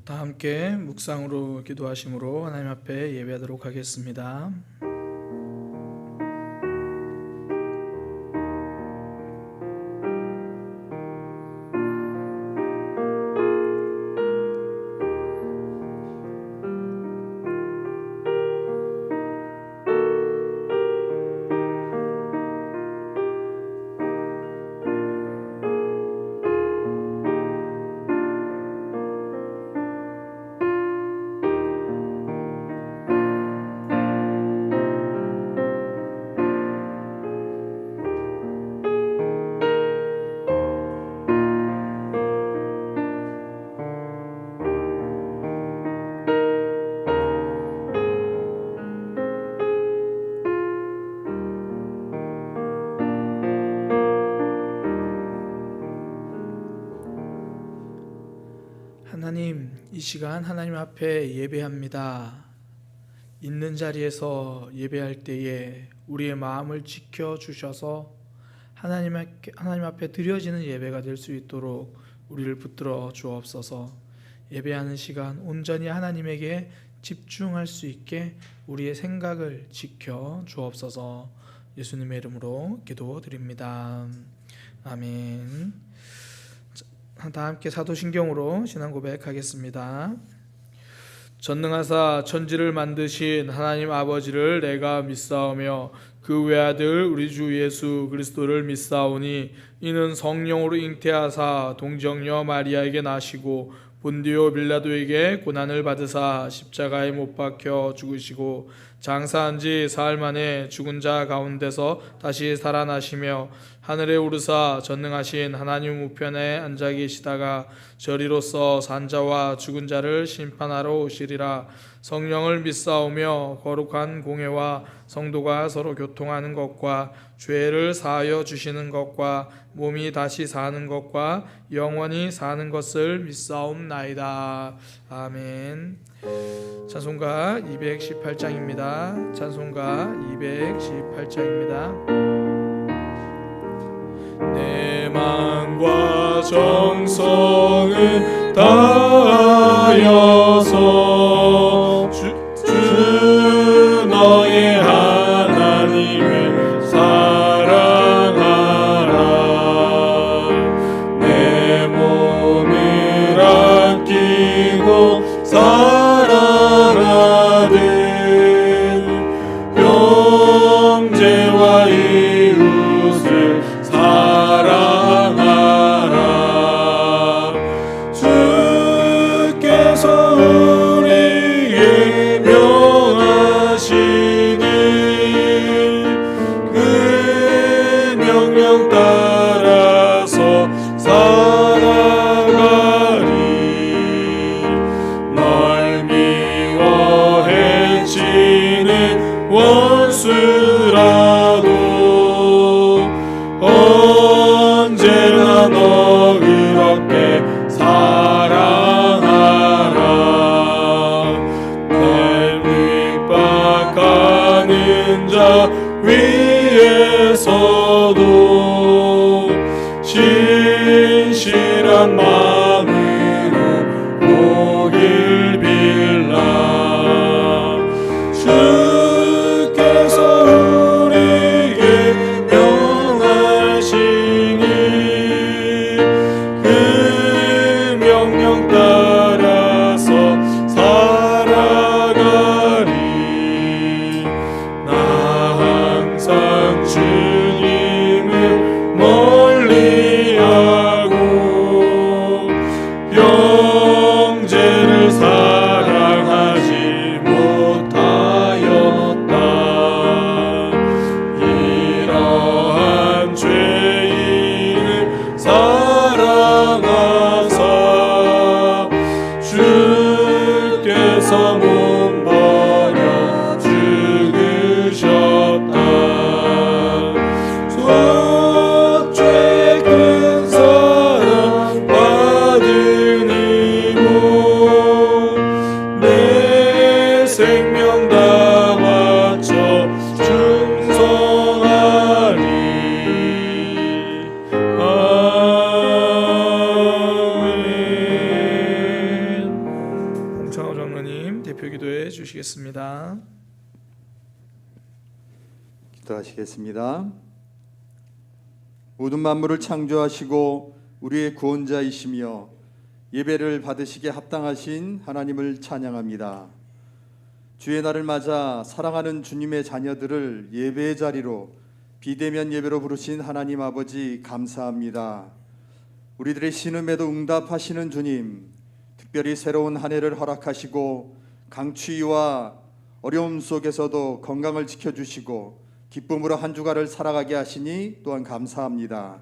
다 함께 묵상으로 기도하심으로 하나님 앞에 예배하도록 하겠습니다. 하나님, 이 시간 하나님 앞에 예배합니다. 있는 자리에서 예배할 때에 우리의 마음을 지켜주셔서 하나님 앞에 드려지는 예배가 될 수 있도록 우리를 붙들어 주옵소서. 예배하는 시간 온전히 하나님에게 집중할 수 있게 우리의 생각을 지켜 주옵소서. 예수님의 이름으로 기도드립니다. 아멘. 다 함께 사도신경으로 신앙 고백하겠습니다. 전능하사 천지를 만드신 하나님 아버지를 내가 믿사오며 그 외아들 우리 주 예수 그리스도를 믿사오니 이는 성령으로 잉태하사 동정녀 마리아에게 나시고 본디오 빌라도에게 고난을 받으사 십자가에 못 박혀 죽으시고 장사한 지 사흘 만에 죽은 자 가운데서 다시 살아나시며 하늘에 오르사 전능하신 하나님 우편에 앉아 계시다가 저리로서 산 자와 죽은 자를 심판하러 오시리라. 성령을 믿사오며 거룩한 공회와 성도가 서로 교통하는 것과 죄를 사하여 주시는 것과 몸이 다시 사는 것과 영원히 사는 것을 믿사옵나이다. 아멘. 찬송가 218장입니다. 찬송가 218장입니다. 내 마음과 정성을 다하여서 주 너의 하나님을 사랑하라. 내 몸을 아끼고 사랑하듯 형제와 이웃을 사랑하라. 주께서 우리에게 명하시니 그 명령 따라서 살아가리. 널 미워 해치는 원수라도 언제나 너 그렇게 사랑하라. 날 핍박하는 자 위에서도 신실한 마음으로 보길 빌라. 주께서 우리에게 명하시니 그 명령 따라서 살아가리. 나 항상 기도하시겠습니다. 모든 만물을 창조하시고 우리의 구원자이시며 예배를 받으시기에 합당하신 하나님을 찬양합니다. 주의 날을 맞아 사랑하는 주님의 자녀들을 예배의 자리로 비대면 예배로 부르신 하나님 아버지 감사합니다. 우리들의 신음에도 응답하시는 주님, 특별히 새로운 한 해를 허락하시고 강추위와 어려움 속에서도 건강을 지켜주시고 기쁨으로 한 주간을 살아가게 하시니 또한 감사합니다.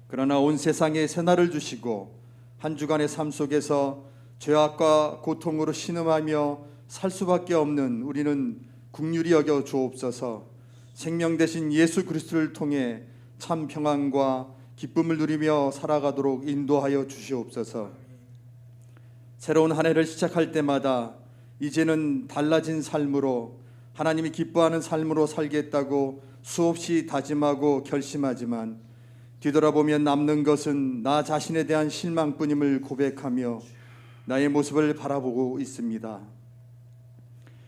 그러나 온 세상에 새날을 주시고 한 주간의 삶 속에서 죄악과 고통으로 신음하며 살 수밖에 없는 우리는 긍휼히 여겨 주옵소서. 생명 되신 예수 그리스도를 통해 참 평안과 기쁨을 누리며 살아가도록 인도하여 주시옵소서. 새로운 한 해를 시작할 때마다 이제는 달라진 삶으로 하나님이 기뻐하는 삶으로 살겠다고 수없이 다짐하고 결심하지만 뒤돌아보면 남는 것은 나 자신에 대한 실망뿐임을 고백하며 나의 모습을 바라보고 있습니다.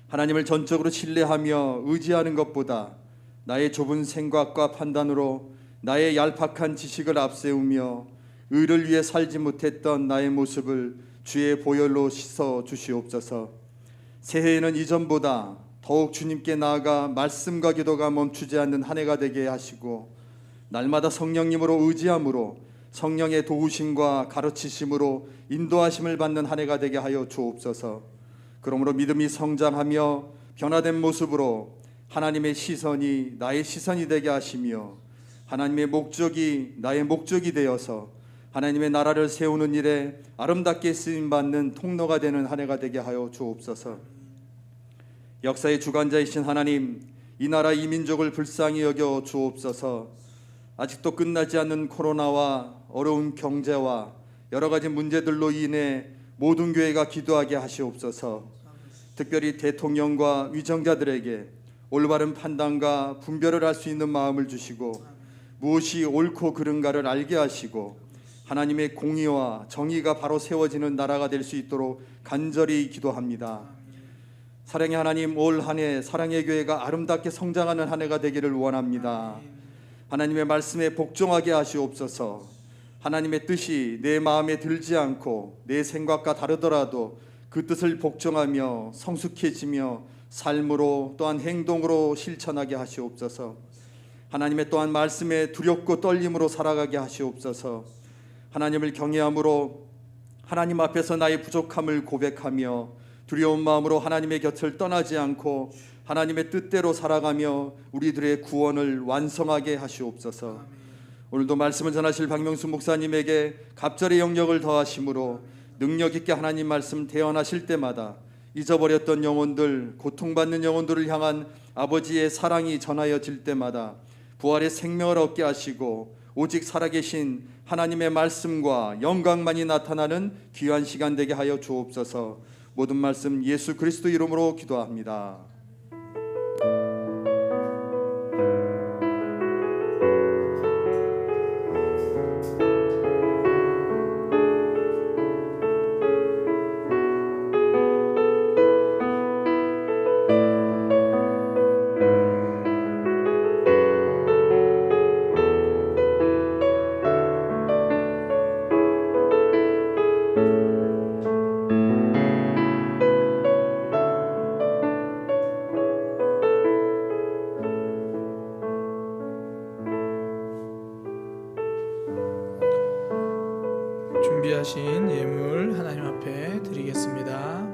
하나님을 전적으로 신뢰하며 의지하는 것보다 나의 좁은 생각과 판단으로 나의 얄팍한 지식을 앞세우며 의를 위해 살지 못했던 나의 모습을 주의 보혈로 씻어 주시옵소서. 새해에는 이전보다 더욱 주님께 나아가 말씀과 기도가 멈추지 않는 한 해가 되게 하시고 날마다 성령님으로 의지함으로 성령의 도우심과 가르치심으로 인도하심을 받는 한 해가 되게 하여 주옵소서. 그러므로 믿음이 성장하며 변화된 모습으로 하나님의 시선이 나의 시선이 되게 하시며 하나님의 목적이 나의 목적이 되어서 하나님의 나라를 세우는 일에 아름답게 쓰임받는 통로가 되는 한 해가 되게 하여 주옵소서. 역사의 주관자이신 하나님, 이 나라 이 민족을 불쌍히 여겨 주옵소서. 아직도 끝나지 않는 코로나와 어려운 경제와 여러 가지 문제들로 인해 모든 교회가 기도하게 하시옵소서. 특별히 대통령과 위정자들에게 올바른 판단과 분별을 할 수 있는 마음을 주시고 무엇이 옳고 그른가를 알게 하시고 하나님의 공의와 정의가 바로 세워지는 나라가 될 수 있도록 간절히 기도합니다. 사랑의 하나님, 올 한 해 사랑의 교회가 아름답게 성장하는 한 해가 되기를 원합니다. 하나님의 말씀에 복종하게 하시옵소서. 하나님의 뜻이 내 마음에 들지 않고 내 생각과 다르더라도 그 뜻을 복종하며 성숙해지며 삶으로 또한 행동으로 실천하게 하시옵소서. 하나님의 또한 말씀에 두렵고 떨림으로 살아가게 하시옵소서. 하나님을 경외함으로 하나님 앞에서 나의 부족함을 고백하며 두려운 마음으로 하나님의 곁을 떠나지 않고 하나님의 뜻대로 살아가며 우리들의 구원을 완성하게 하시옵소서. 오늘도 말씀을 전하실 박명수 목사님에게 갑절의 영역을 더하심으로 능력 있게 하나님 말씀 대언하실 때마다 잊어버렸던 영혼들, 고통받는 영혼들을 향한 아버지의 사랑이 전하여질 때마다 부활의 생명을 얻게 하시고 오직 살아계신 하나님의 말씀과 영광만이 나타나는 귀한 시간 되게 하여 주옵소서. 모든 말씀 예수 그리스도 이름으로 기도합니다. 준비하신 예물 하나님 앞에 드리겠습니다.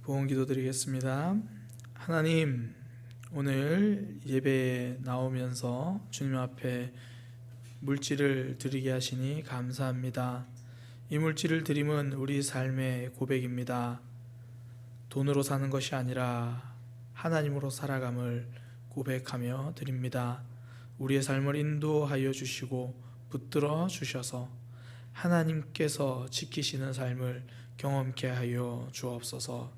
보험기도 드리겠습니다. 하나님, 오늘 예배에 나오면서 주님 앞에 물질을 드리게 하시니 감사합니다. 이 물질을 드림은 우리 삶의 고백입니다. 돈으로 사는 것이 아니라 하나님으로 살아감을 고백하며 드립니다. 우리의 삶을 인도하여 주시고 붙들어 주셔서 하나님께서 지키시는 삶을 경험케 하여 주옵소서.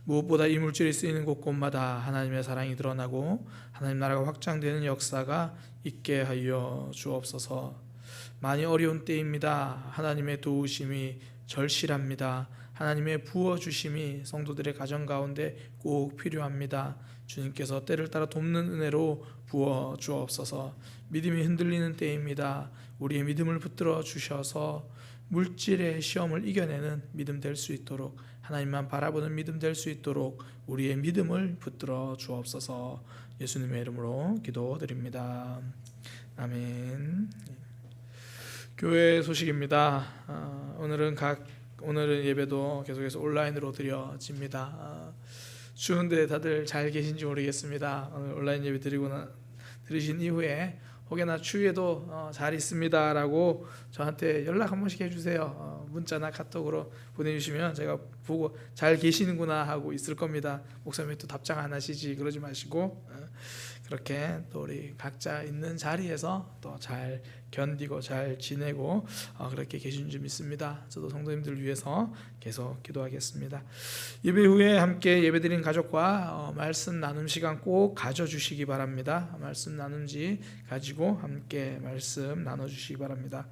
무엇보다 이 물질이 쓰이는 곳곳마다 하나님의 사랑이 드러나고 하나님 나라가 확장되는 역사가 있게 하여 주옵소서. 많이 어려운 때입니다. 하나님의 도우심이 절실합니다. 하나님의 부어주심이 성도들의 가정 가운데 꼭 필요합니다. 주님께서 때를 따라 돕는 은혜로 부어 주옵소서. 믿음이 흔들리는 때입니다. 우리의 믿음을 붙들어 주셔서 물질의 시험을 이겨내는 믿음 될 수 있도록, 하나님만 바라보는 믿음 될 수 있도록 우리의 믿음을 붙들어 주옵소서. 예수님의 이름으로 기도드립니다. 아멘. 교회 소식입니다. 오늘은 예배도 계속해서 온라인으로 드려집니다. 추운데 다들 잘 계신지 모르겠습니다. 오늘 온라인 예배 들으신 이후에 혹여나 추위에도 잘 있습니다라고 저한테 연락 한 번씩 해주세요. 문자나 카톡으로 보내주시면 제가 보고 잘 계시는구나 하고 있을 겁니다. 목사님이 또 답장 안 하시지 그러지 마시고 그렇게 또 우리 각자 있는 자리에서 또 잘 견디고 잘 지내고 그렇게 계신 줄 믿습니다. 저도 성도님들 위해서 계속 기도하겠습니다. 예배 후에 함께 예배드린 가족과 말씀 나눔 시간 꼭 가져주시기 바랍니다. 말씀 나눔지 가지고 함께 말씀 나눠주시기 바랍니다.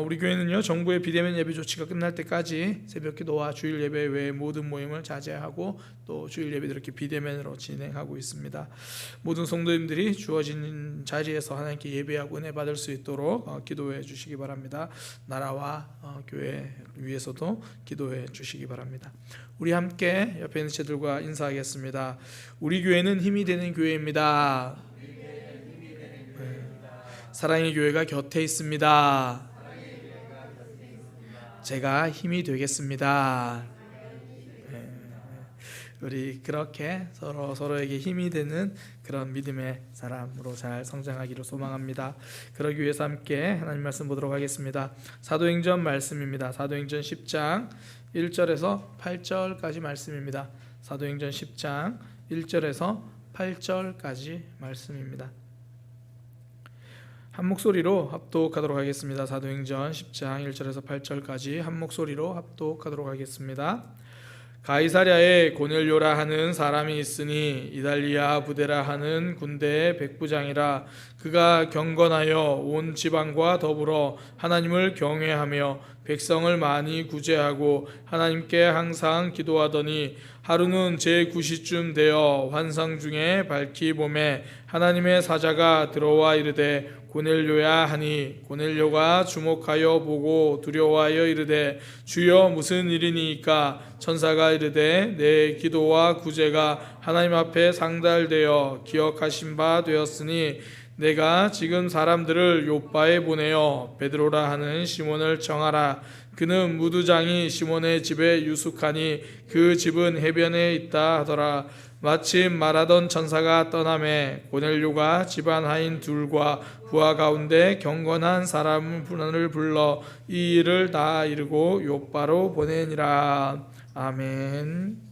우리 교회는요, 정부의 비대면 예배 조치가 끝날 때까지 새벽 기도와 주일 예배 외의 모든 모임을 자제하고 또 주일 예배도 이렇게 비대면으로 진행하고 있습니다. 모든 성도님들이 주어진 자리에서 하나님께 예배하고 은혜 받을 수 있도록 기도해 주시기 바랍니다. 나라와 교회 위해서도 기도해 주시기 바랍니다. 우리 함께 옆에 있는 제들과 인사하겠습니다. 우리 교회는 힘이 되는 교회입니다. 사랑의 교회가 곁에 있습니다. 제가 힘이 되겠습니다. 우리 그렇게 서로에게 힘이 되는 그런 믿음의 사람으로 잘 성장하기를 소망합니다. 그러기 위해서 함께 하나님 말씀 보도록 하겠습니다. 사도행전 말씀입니다. 사도행전 10장 1절에서 8절까지 말씀입니다. 사도행전 10장 1절에서 8절까지 말씀입니다. 한 목소리로 합독하도록 하겠습니다. 사도행전 10장 1절에서 8절까지 한 목소리로 합독하도록 하겠습니다. 가이사랴에 고넬료라 하는 사람이 있으니 이달리아 부데라 하는 군대의 백부장이라. 그가 경건하여 온 지방과 더불어 하나님을 경외하며 백성을 많이 구제하고 하나님께 항상 기도하더니 하루는 제9시쯤 되어 환상 중에 밝히 보매 하나님의 사자가 들어와 이르되 고넬료야 하니 고넬료가 주목하여 보고 두려워하여 이르되 주여 무슨 일이니이까. 천사가 이르되 내 기도와 구제가 하나님 앞에 상달되어 기억하신 바 되었으니 내가 지금 사람들을 요빠에 보내어 베드로라 하는 시몬을 청하라. 그는 무두장이 시몬의 집에 유숙하니 그 집은 해변에 있다 하더라. 마침 말하던 천사가 떠나매 고넬료가 집안 하인 둘과 부하 가운데 경건한 사람을 불러 이 일을 다 이루고 요빠로 보내니라. 아멘.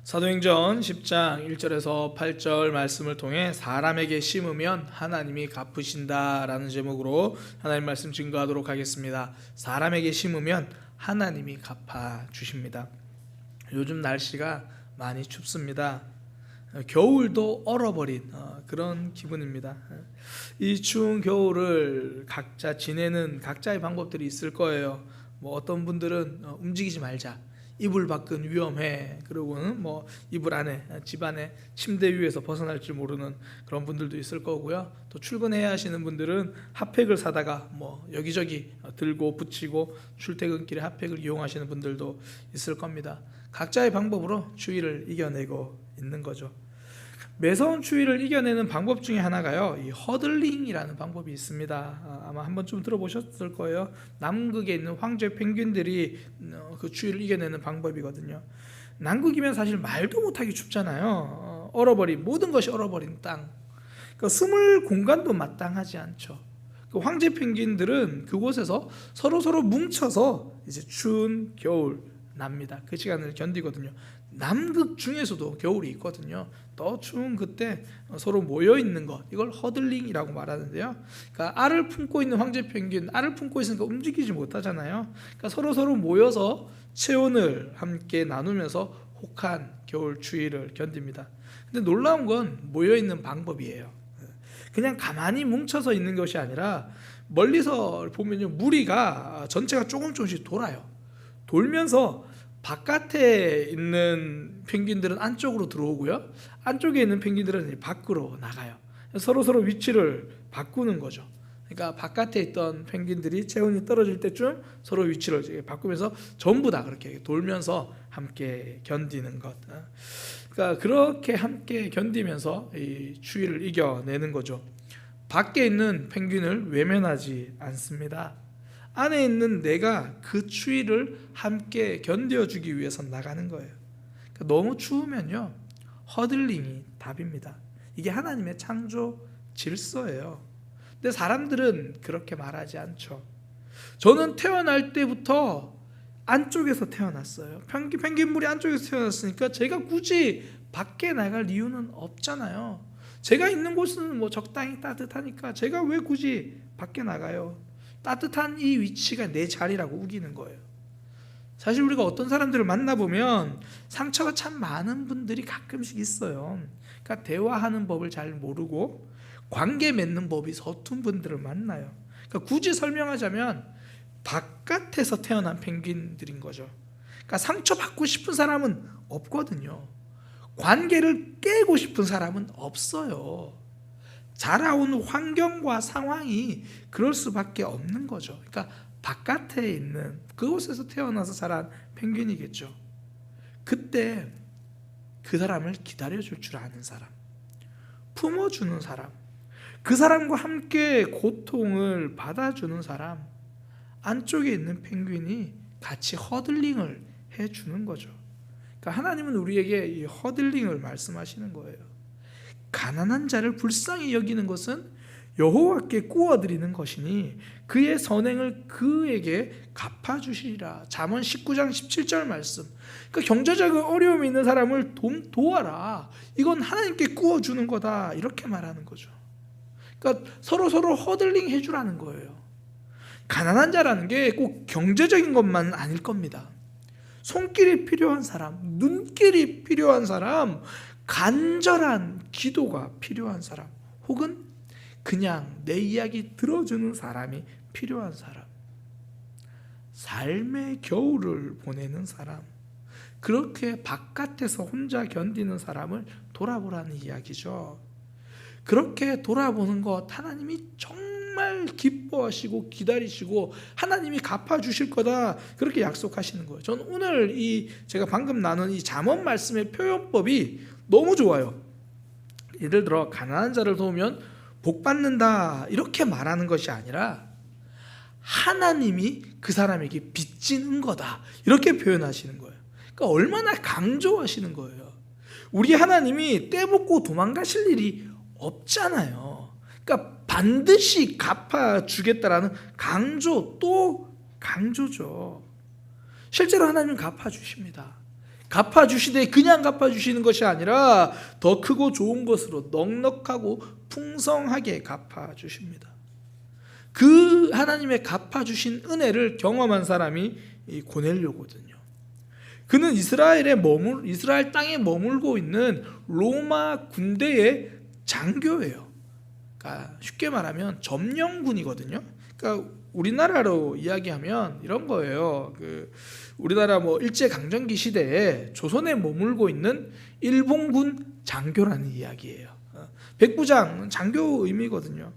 사도행전 10장 1절에서 8절 말씀을 통해 사람에게 심으면 하나님이 갚으신다라는 제목으로 하나님 말씀 증거하도록 하겠습니다. 사람에게 심으면 하나님이 갚아주십니다. 요즘 날씨가 많이 춥습니다. 겨울도 얼어버린 그런 기분입니다. 이 추운 겨울을 각자 지내는 각자의 방법들이 있을 거예요. 어떤 분들은 움직이지 말자, 이불 밖은 위험해, 그리고는 이불 안에 집 안에 침대 위에서 벗어날 줄 모르는 그런 분들도 있을 거고요. 또 출근해야 하시는 분들은 핫팩을 사다가 여기저기 들고 붙이고 출퇴근길에 핫팩을 이용하시는 분들도 있을 겁니다. 각자의 방법으로 추위를 이겨내고 있는 거죠. 매서운 추위를 이겨내는 방법 중에 하나가요, 이 허들링이라는 방법이 있습니다. 아마 한 번쯤 들어보셨을 거예요. 남극에 있는 황제 펭귄들이 그 추위를 이겨내는 방법이거든요. 남극이면 사실 말도 못하게 춥잖아요. 얼어버린, 모든 것이 얼어버린 땅. 그러니까 숨을 공간도 마땅하지 않죠. 그 황제 펭귄들은 그곳에서 서로 뭉쳐서 이제 추운 겨울 납니다. 그 시간을 견디거든요. 남극 중에서도 겨울이 있거든요. 더 추운 그때 서로 모여 있는 것, 이걸 허들링이라고 말하는데요. 그러니까 알을 품고 있는 황제 펭귄, 알을 품고 있으니까 움직이지 못하잖아요. 그러니까 서로 모여서 체온을 함께 나누면서 혹한 겨울 추위를 견딥니다. 근데 놀라운 건 모여 있는 방법이에요. 그냥 가만히 뭉쳐서 있는 것이 아니라 멀리서 보면요, 무리가 전체가 조금씩 돌아요. 돌면서 바깥에 있는 펭귄들은 안쪽으로 들어오고요, 안쪽에 있는 펭귄들은 밖으로 나가요. 서로 위치를 바꾸는 거죠. 그러니까 바깥에 있던 펭귄들이 체온이 떨어질 때쯤 서로 위치를 바꾸면서 전부 다 그렇게 돌면서 함께 견디는 것. 그러니까 그렇게 함께 견디면서 이 추위를 이겨내는 거죠. 밖에 있는 펭귄을 외면하지 않습니다. 안에 있는 내가 그 추위를 함께 견뎌주기 위해서 나가는 거예요. 그러니까 너무 추우면요, 허들링이 답입니다. 이게 하나님의 창조 질서예요. 근데 사람들은 그렇게 말하지 않죠. 저는 태어날 때부터 안쪽에서 태어났어요. 펭귄물이 안쪽에서 태어났으니까 제가 굳이 밖에 나갈 이유는 없잖아요. 제가 있는 곳은 뭐 적당히 따뜻하니까 제가 왜 굳이 밖에 나가요? 따뜻한 이 위치가 내 자리라고 우기는 거예요. 사실 우리가 어떤 사람들을 만나보면 상처가 참 많은 분들이 가끔씩 있어요. 그러니까 대화하는 법을 잘 모르고 관계 맺는 법이 서툰 분들을 만나요. 그러니까 굳이 설명하자면 바깥에서 태어난 펭귄들인 거죠. 그러니까 상처받고 싶은 사람은 없거든요. 관계를 깨고 싶은 사람은 없어요. 자라온 환경과 상황이 그럴 수밖에 없는 거죠. 그러니까 바깥에 있는 그곳에서 태어나서 자란 펭귄이겠죠. 그때 그 사람을 기다려줄 줄 아는 사람, 품어주는 사람, 그 사람과 함께 고통을 받아주는 사람, 안쪽에 있는 펭귄이 같이 허들링을 해주는 거죠. 그러니까 하나님은 우리에게 이 허들링을 말씀하시는 거예요. 가난한 자를 불쌍히 여기는 것은 여호와께 구워드리는 것이니 그의 선행을 그에게 갚아주시리라. 잠언 19장 17절 말씀. 그러니까 경제적인 어려움이 있는 사람을 도와라. 이건 하나님께 구워주는 거다, 이렇게 말하는 거죠. 그러니까 서로 허들링 해주라는 거예요. 가난한 자라는 게 꼭 경제적인 것만 아닐 겁니다. 손길이 필요한 사람, 눈길이 필요한 사람, 간절한 기도가 필요한 사람, 혹은 그냥 내 이야기 들어주는 사람이 필요한 사람, 삶의 겨울을 보내는 사람, 그렇게 바깥에서 혼자 견디는 사람을 돌아보라는 이야기죠. 그렇게 돌아보는 것 하나님이 정말 기뻐하시고 기다리시고 하나님이 갚아주실 거다, 그렇게 약속하시는 거예요. 저는 오늘 제가 방금 나눈 이 잠언 말씀의 표현법이 너무 좋아요. 예를 들어 가난한 자를 도우면 복 받는다, 이렇게 말하는 것이 아니라 하나님이 그 사람에게 빚지는 거다, 이렇게 표현하시는 거예요. 그러니까 얼마나 강조하시는 거예요. 우리 하나님이 떼먹고 도망가실 일이 없잖아요. 그러니까 반드시 갚아주겠다라는 강조 또 강조죠. 실제로 하나님은 갚아주십니다. 갚아주시되 그냥 갚아주시는 것이 아니라 더 크고 좋은 것으로 넉넉하고 풍성하게 갚아주십니다. 그 하나님의 갚아주신 은혜를 경험한 사람이 이 고넬료거든요. 그는 이스라엘 땅에 머물고 있는 로마 군대의 장교예요. 그러니까 쉽게 말하면 점령군이거든요. 그러니까 우리나라로 이야기하면 이런 거예요. 우리나라 일제 강점기 시대에 조선에 머물고 있는 일본군 장교라는 이야기예요. 백부장, 장교 의미거든요.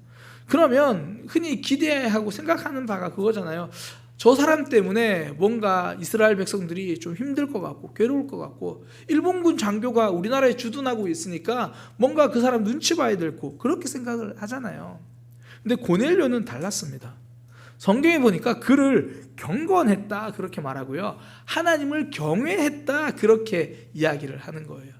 그러면 흔히 기대하고 생각하는 바가 그거잖아요. 저 사람 때문에 뭔가 이스라엘 백성들이 좀 힘들 것 같고 괴로울 것 같고, 일본군 장교가 우리나라에 주둔하고 있으니까 뭔가 그 사람 눈치 봐야 되고, 그렇게 생각을 하잖아요. 근데 고넬료는 달랐습니다. 성경에 보니까 그를 경건했다, 그렇게 말하고요, 하나님을 경외했다, 그렇게 이야기를 하는 거예요.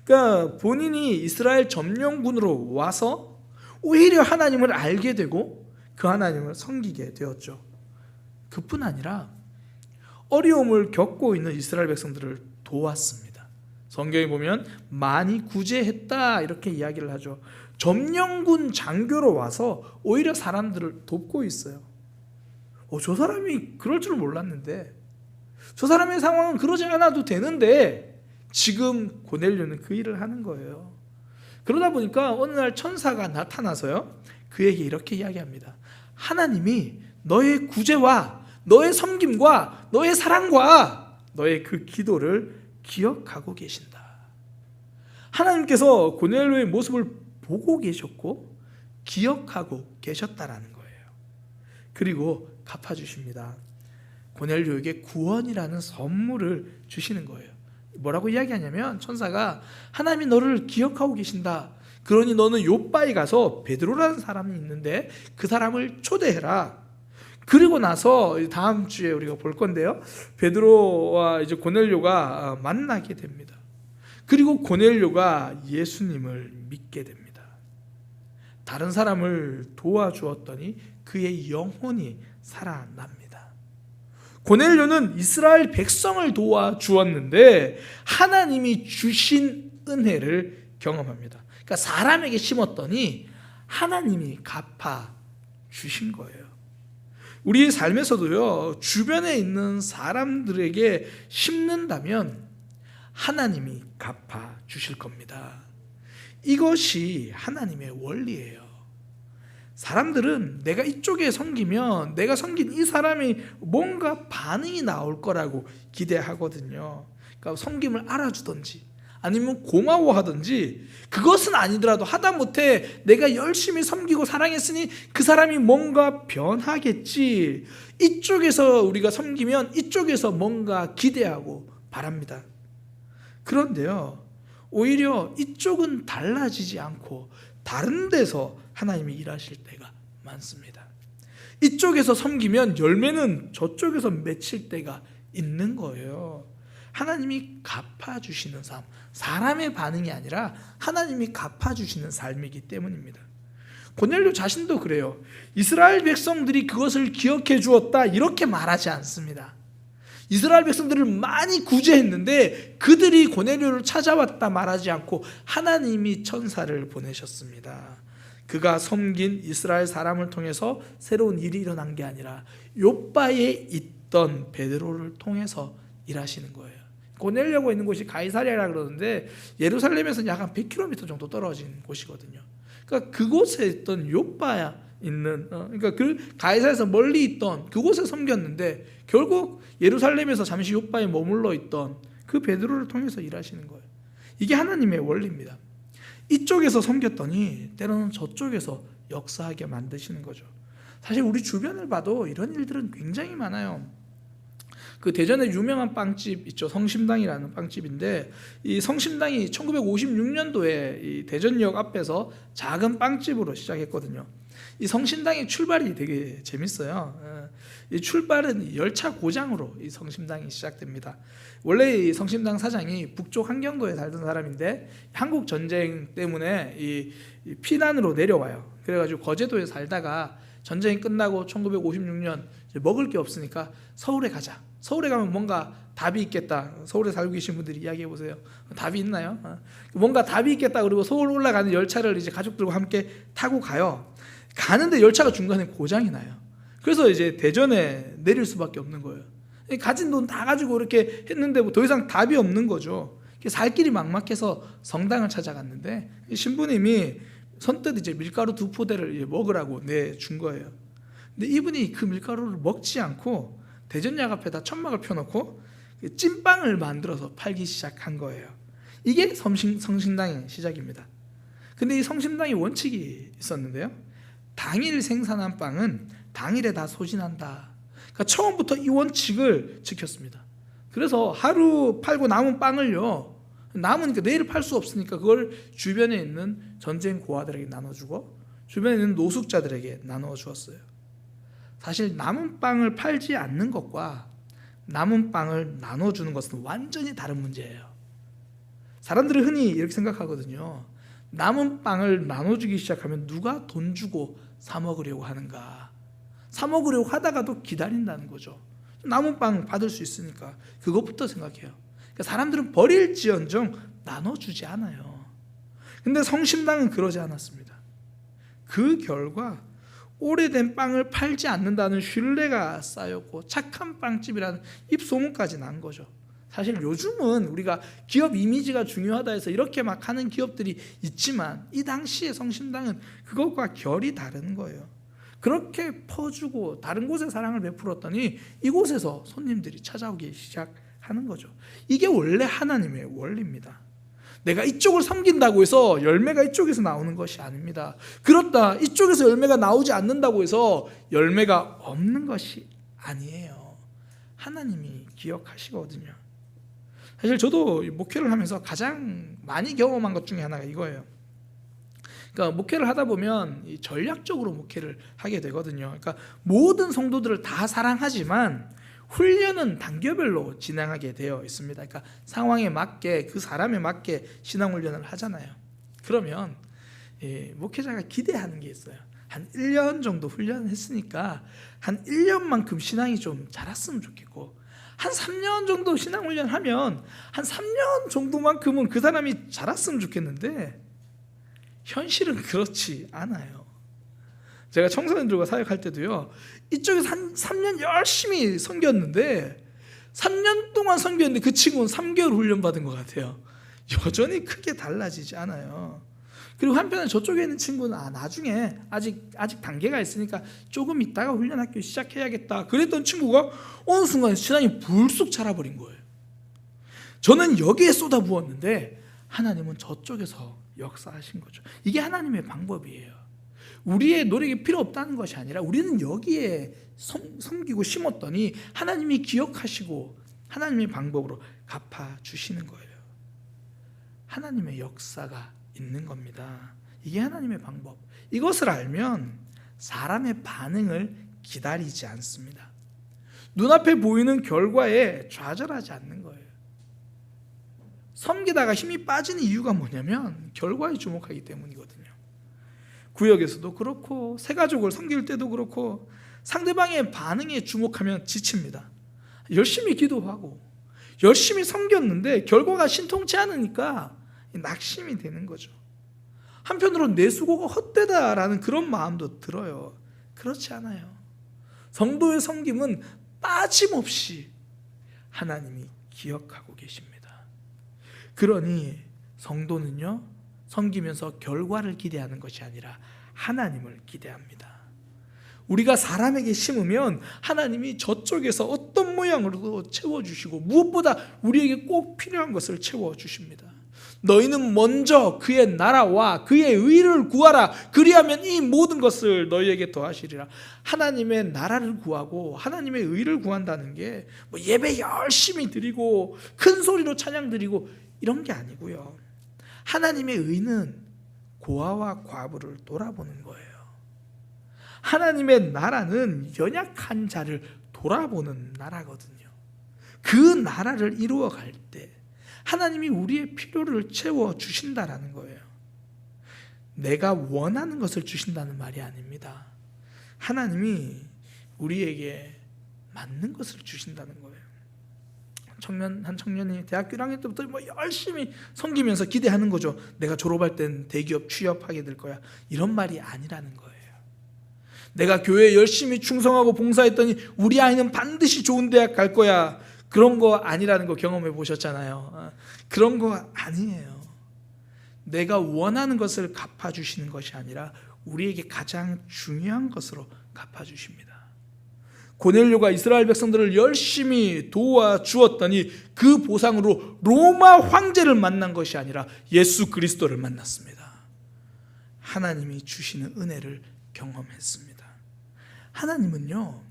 그러니까 본인이 이스라엘 점령군으로 와서 오히려 하나님을 알게 되고 그 하나님을 섬기게 되었죠. 그뿐 아니라 어려움을 겪고 있는 이스라엘 백성들을 도왔습니다. 성경에 보면 많이 구제했다 이렇게 이야기를 하죠. 점령군 장교로 와서 오히려 사람들을 돕고 있어요. 저 사람이 그럴 줄 몰랐는데, 저 사람의 상황은 그러지 않아도 되는데 지금 고넬료는 그 일을 하는 거예요. 그러다 보니까 어느 날 천사가 나타나서요, 그에게 이렇게 이야기합니다. 하나님이 너의 구제와 너의 섬김과 너의 사랑과 너의 그 기도를 기억하고 계신다. 하나님께서 고넬료의 모습을 보고 계셨고 기억하고 계셨다라는 거예요. 그리고 갚아주십니다. 고넬료에게 구원이라는 선물을 주시는 거예요. 뭐라고 이야기하냐면, 천사가 하나님이 너를 기억하고 계신다. 그러니 너는 요바에 가서 베드로라는 사람이 있는데 그 사람을 초대해라. 그리고 나서 다음 주에 우리가 볼 건데요, 베드로와 이제 고넬료가 만나게 됩니다. 그리고 고넬료가 예수님을 믿게 됩니다. 다른 사람을 도와주었더니 그의 영혼이 살아납니다. 고넬료는 이스라엘 백성을 도와주었는데 하나님이 주신 은혜를 경험합니다. 그러니까 사람에게 심었더니 하나님이 갚아 주신 거예요. 우리의 삶에서도요, 주변에 있는 사람들에게 심는다면 하나님이 갚아 주실 겁니다. 이것이 하나님의 원리예요. 사람들은 내가 이쪽에 섬기면 내가 섬긴 이 사람이 뭔가 반응이 나올 거라고 기대하거든요. 그러니까 섬김을 알아주든지 아니면 고마워하든지, 그것은 아니더라도 하다못해 내가 열심히 섬기고 사랑했으니 그 사람이 뭔가 변하겠지, 이쪽에서 우리가 섬기면 이쪽에서 뭔가 기대하고 바랍니다. 그런데요, 오히려 이쪽은 달라지지 않고 다른 데서 하나님이 일하실 때가 많습니다. 이쪽에서 섬기면 열매는 저쪽에서 맺힐 때가 있는 거예요. 하나님이 갚아주시는 삶, 사람의 반응이 아니라 하나님이 갚아주시는 삶이기 때문입니다. 고넬료 자신도 그래요. 이스라엘 백성들이 그것을 기억해 주었다 이렇게 말하지 않습니다. 이스라엘 백성들을 많이 구제했는데 그들이 고넬료를 찾아왔다 말하지 않고 하나님이 천사를 보내셨습니다. 그가 섬긴 이스라엘 사람을 통해서 새로운 일이 일어난 게 아니라 요바에 있던 베드로를 통해서 일하시는 거예요. 고넬료가 있는 곳이 가이사랴라 그러는데 예루살렘에서는 약 한 100km 정도 떨어진 곳이거든요. 그러니까 그곳에 있던 요바야 있는, 그러니까 그 가이사랴에서 멀리 있던 그곳에 섬겼는데 결국 예루살렘에서 잠시 요바에 머물러 있던 그 베드로를 통해서 일하시는 거예요. 이게 하나님의 원리입니다. 이쪽에서 섬겼더니 때로는 저쪽에서 역사하게 만드시는 거죠. 사실 우리 주변을 봐도 이런 일들은 굉장히 많아요. 그 대전에 유명한 빵집 있죠. 성심당이라는 빵집인데, 이 성심당이 1956년도에 이 대전역 앞에서 작은 빵집으로 시작했거든요. 이 성심당의 출발이 되게 재밌어요. 이 출발은 열차 고장으로 이 성심당이 시작됩니다. 원래 이 성심당 사장이 북쪽 한경도에 살던 사람인데 한국 전쟁 때문에 이 피난으로 내려와요. 그래가지고 거제도에 살다가 전쟁이 끝나고 1956년 먹을 게 없으니까 서울에 가자. 서울에 가면 뭔가 답이 있겠다. 서울에 살고 계신 분들이 이야기해 보세요. 답이 있나요? 뭔가 답이 있겠다. 그리고 서울 올라가는 열차를 이제 가족들과 함께 타고 가요. 가는데 열차가 중간에 고장이 나요. 그래서 이제 대전에 내릴 수밖에 없는 거예요. 가진 돈 다 가지고 이렇게 했는데 뭐 더 이상 답이 없는 거죠. 살 길이 막막해서 성당을 찾아갔는데 신부님이 선뜻 이제 밀가루 2포대를 먹으라고 내준 거예요. 근데 이분이 그 밀가루를 먹지 않고 대전역 앞에다 천막을 펴놓고 찐빵을 만들어서 팔기 시작한 거예요. 이게 성심당의 시작입니다. 근데 이 성심당의 원칙이 있었는데요, 당일 생산한 빵은 당일에 다 소진한다. 그러니까 처음부터 이 원칙을 지켰습니다. 그래서 하루 팔고 남은 빵을요, 남으니까 내일 팔 수 없으니까 그걸 주변에 있는 전쟁 고아들에게 나눠주고 주변에 있는 노숙자들에게 나누어 주었어요. 사실 남은 빵을 팔지 않는 것과 남은 빵을 나눠주는 것은 완전히 다른 문제예요. 사람들은 흔히 이렇게 생각하거든요. 남은 빵을 나눠주기 시작하면 누가 돈 주고 사 먹으려고 하는가, 사 먹으려고 하다가도 기다린다는 거죠. 남은 빵 받을 수 있으니까 그것부터 생각해요. 그러니까 사람들은 버릴지언정 나눠주지 않아요. 근데 성심당은 그러지 않았습니다. 그 결과 오래된 빵을 팔지 않는다는 신뢰가 쌓였고 착한 빵집이라는 입소문까지 난 거죠. 사실 요즘은 우리가 기업 이미지가 중요하다 해서 이렇게 막 하는 기업들이 있지만 이 당시에 성심당은 그것과 결이 다른 거예요. 그렇게 퍼주고 다른 곳에 사랑을 베풀었더니 이곳에서 손님들이 찾아오기 시작하는 거죠. 이게 원래 하나님의 원리입니다. 내가 이쪽을 섬긴다고 해서 열매가 이쪽에서 나오는 것이 아닙니다. 그렇다 이쪽에서 열매가 나오지 않는다고 해서 열매가 없는 것이 아니에요. 하나님이 기억하시거든요. 사실 저도 목회를 하면서 가장 많이 경험한 것 중에 하나가 이거예요. 그러니까 목회를 하다 보면 전략적으로 목회를 하게 되거든요. 그러니까 모든 성도들을 다 사랑하지만 훈련은 단계별로 진행하게 되어 있습니다. 그러니까 상황에 맞게 그 사람에 맞게 신앙 훈련을 하잖아요. 그러면 목회자가 기대하는 게 있어요. 한 1년 정도 훈련했으니까 한 1년만큼 신앙이 좀 자랐으면 좋겠고 한 3년 정도 신앙 훈련하면 한 3년 정도만큼은 그 사람이 자랐으면 좋겠는데 현실은 그렇지 않아요. 제가 청소년들과 사역할 때도요, 이쪽에서 한 3년 열심히 섬겼는데 3년 동안 섬겼는데 그 친구는 3개월 훈련받은 것 같아요. 여전히 크게 달라지지 않아요. 그리고 한편에 저쪽에 있는 친구는 나중에 아직 단계가 있으니까 조금 있다가 훈련학교 시작해야겠다 그랬던 친구가 어느 순간 신앙이 불쑥 자라버린 거예요. 저는 여기에 쏟아부었는데 하나님은 저쪽에서 역사하신 거죠. 이게 하나님의 방법이에요. 우리의 노력이 필요 없다는 것이 아니라 우리는 여기에 섬기고 심었더니 하나님이 기억하시고 하나님의 방법으로 갚아주시는 거예요. 하나님의 역사가 있는 겁니다. 이게 하나님의 방법. 이것을 알면 사람의 반응을 기다리지 않습니다. 눈앞에 보이는 결과에 좌절하지 않는 거예요. 섬기다가 힘이 빠지는 이유가 뭐냐면 결과에 주목하기 때문이거든요. 구역에서도 그렇고 새가족을 섬길 때도 그렇고 상대방의 반응에 주목하면 지칩니다. 열심히 기도하고 열심히 섬겼는데 결과가 신통치 않으니까 낙심이 되는 거죠. 한편으로는 내 수고가 헛되다라는 그런 마음도 들어요. 그렇지 않아요. 성도의 섬김은 빠짐없이 하나님이 기억하고 계십니다. 그러니 성도는요, 섬기면서 결과를 기대하는 것이 아니라 하나님을 기대합니다. 우리가 사람에게 심으면 하나님이 저쪽에서 어떤 모양으로도 채워주시고 무엇보다 우리에게 꼭 필요한 것을 채워주십니다. 너희는 먼저 그의 나라와 그의 의를 구하라. 그리하면 이 모든 것을 너희에게 더하시리라. 하나님의 나라를 구하고 하나님의 의를 구한다는 게 뭐 예배 열심히 드리고 큰 소리로 찬양 드리고 이런 게 아니고요. 하나님의 의는 고아와 과부를 돌아보는 거예요. 하나님의 나라는 연약한 자를 돌아보는 나라거든요. 그 나라를 이루어갈 때 하나님이 우리의 필요를 채워주신다라는 거예요. 내가 원하는 것을 주신다는 말이 아닙니다. 하나님이 우리에게 맞는 것을 주신다는 거예요. 한 청년이 대학교 1학년 때부터 뭐 열심히 섬기면서 기대하는 거죠. 내가 졸업할 땐 대기업 취업하게 될 거야. 이런 말이 아니라는 거예요. 내가 교회에 열심히 충성하고 봉사했더니 우리 아이는 반드시 좋은 대학 갈 거야. 그런 거 아니라는 거 경험해 보셨잖아요. 그런 거 아니에요. 내가 원하는 것을 갚아주시는 것이 아니라 우리에게 가장 중요한 것으로 갚아주십니다. 고넬료가 이스라엘 백성들을 열심히 도와주었더니 그 보상으로 로마 황제를 만난 것이 아니라 예수 그리스도를 만났습니다. 하나님이 주시는 은혜를 경험했습니다. 하나님은요,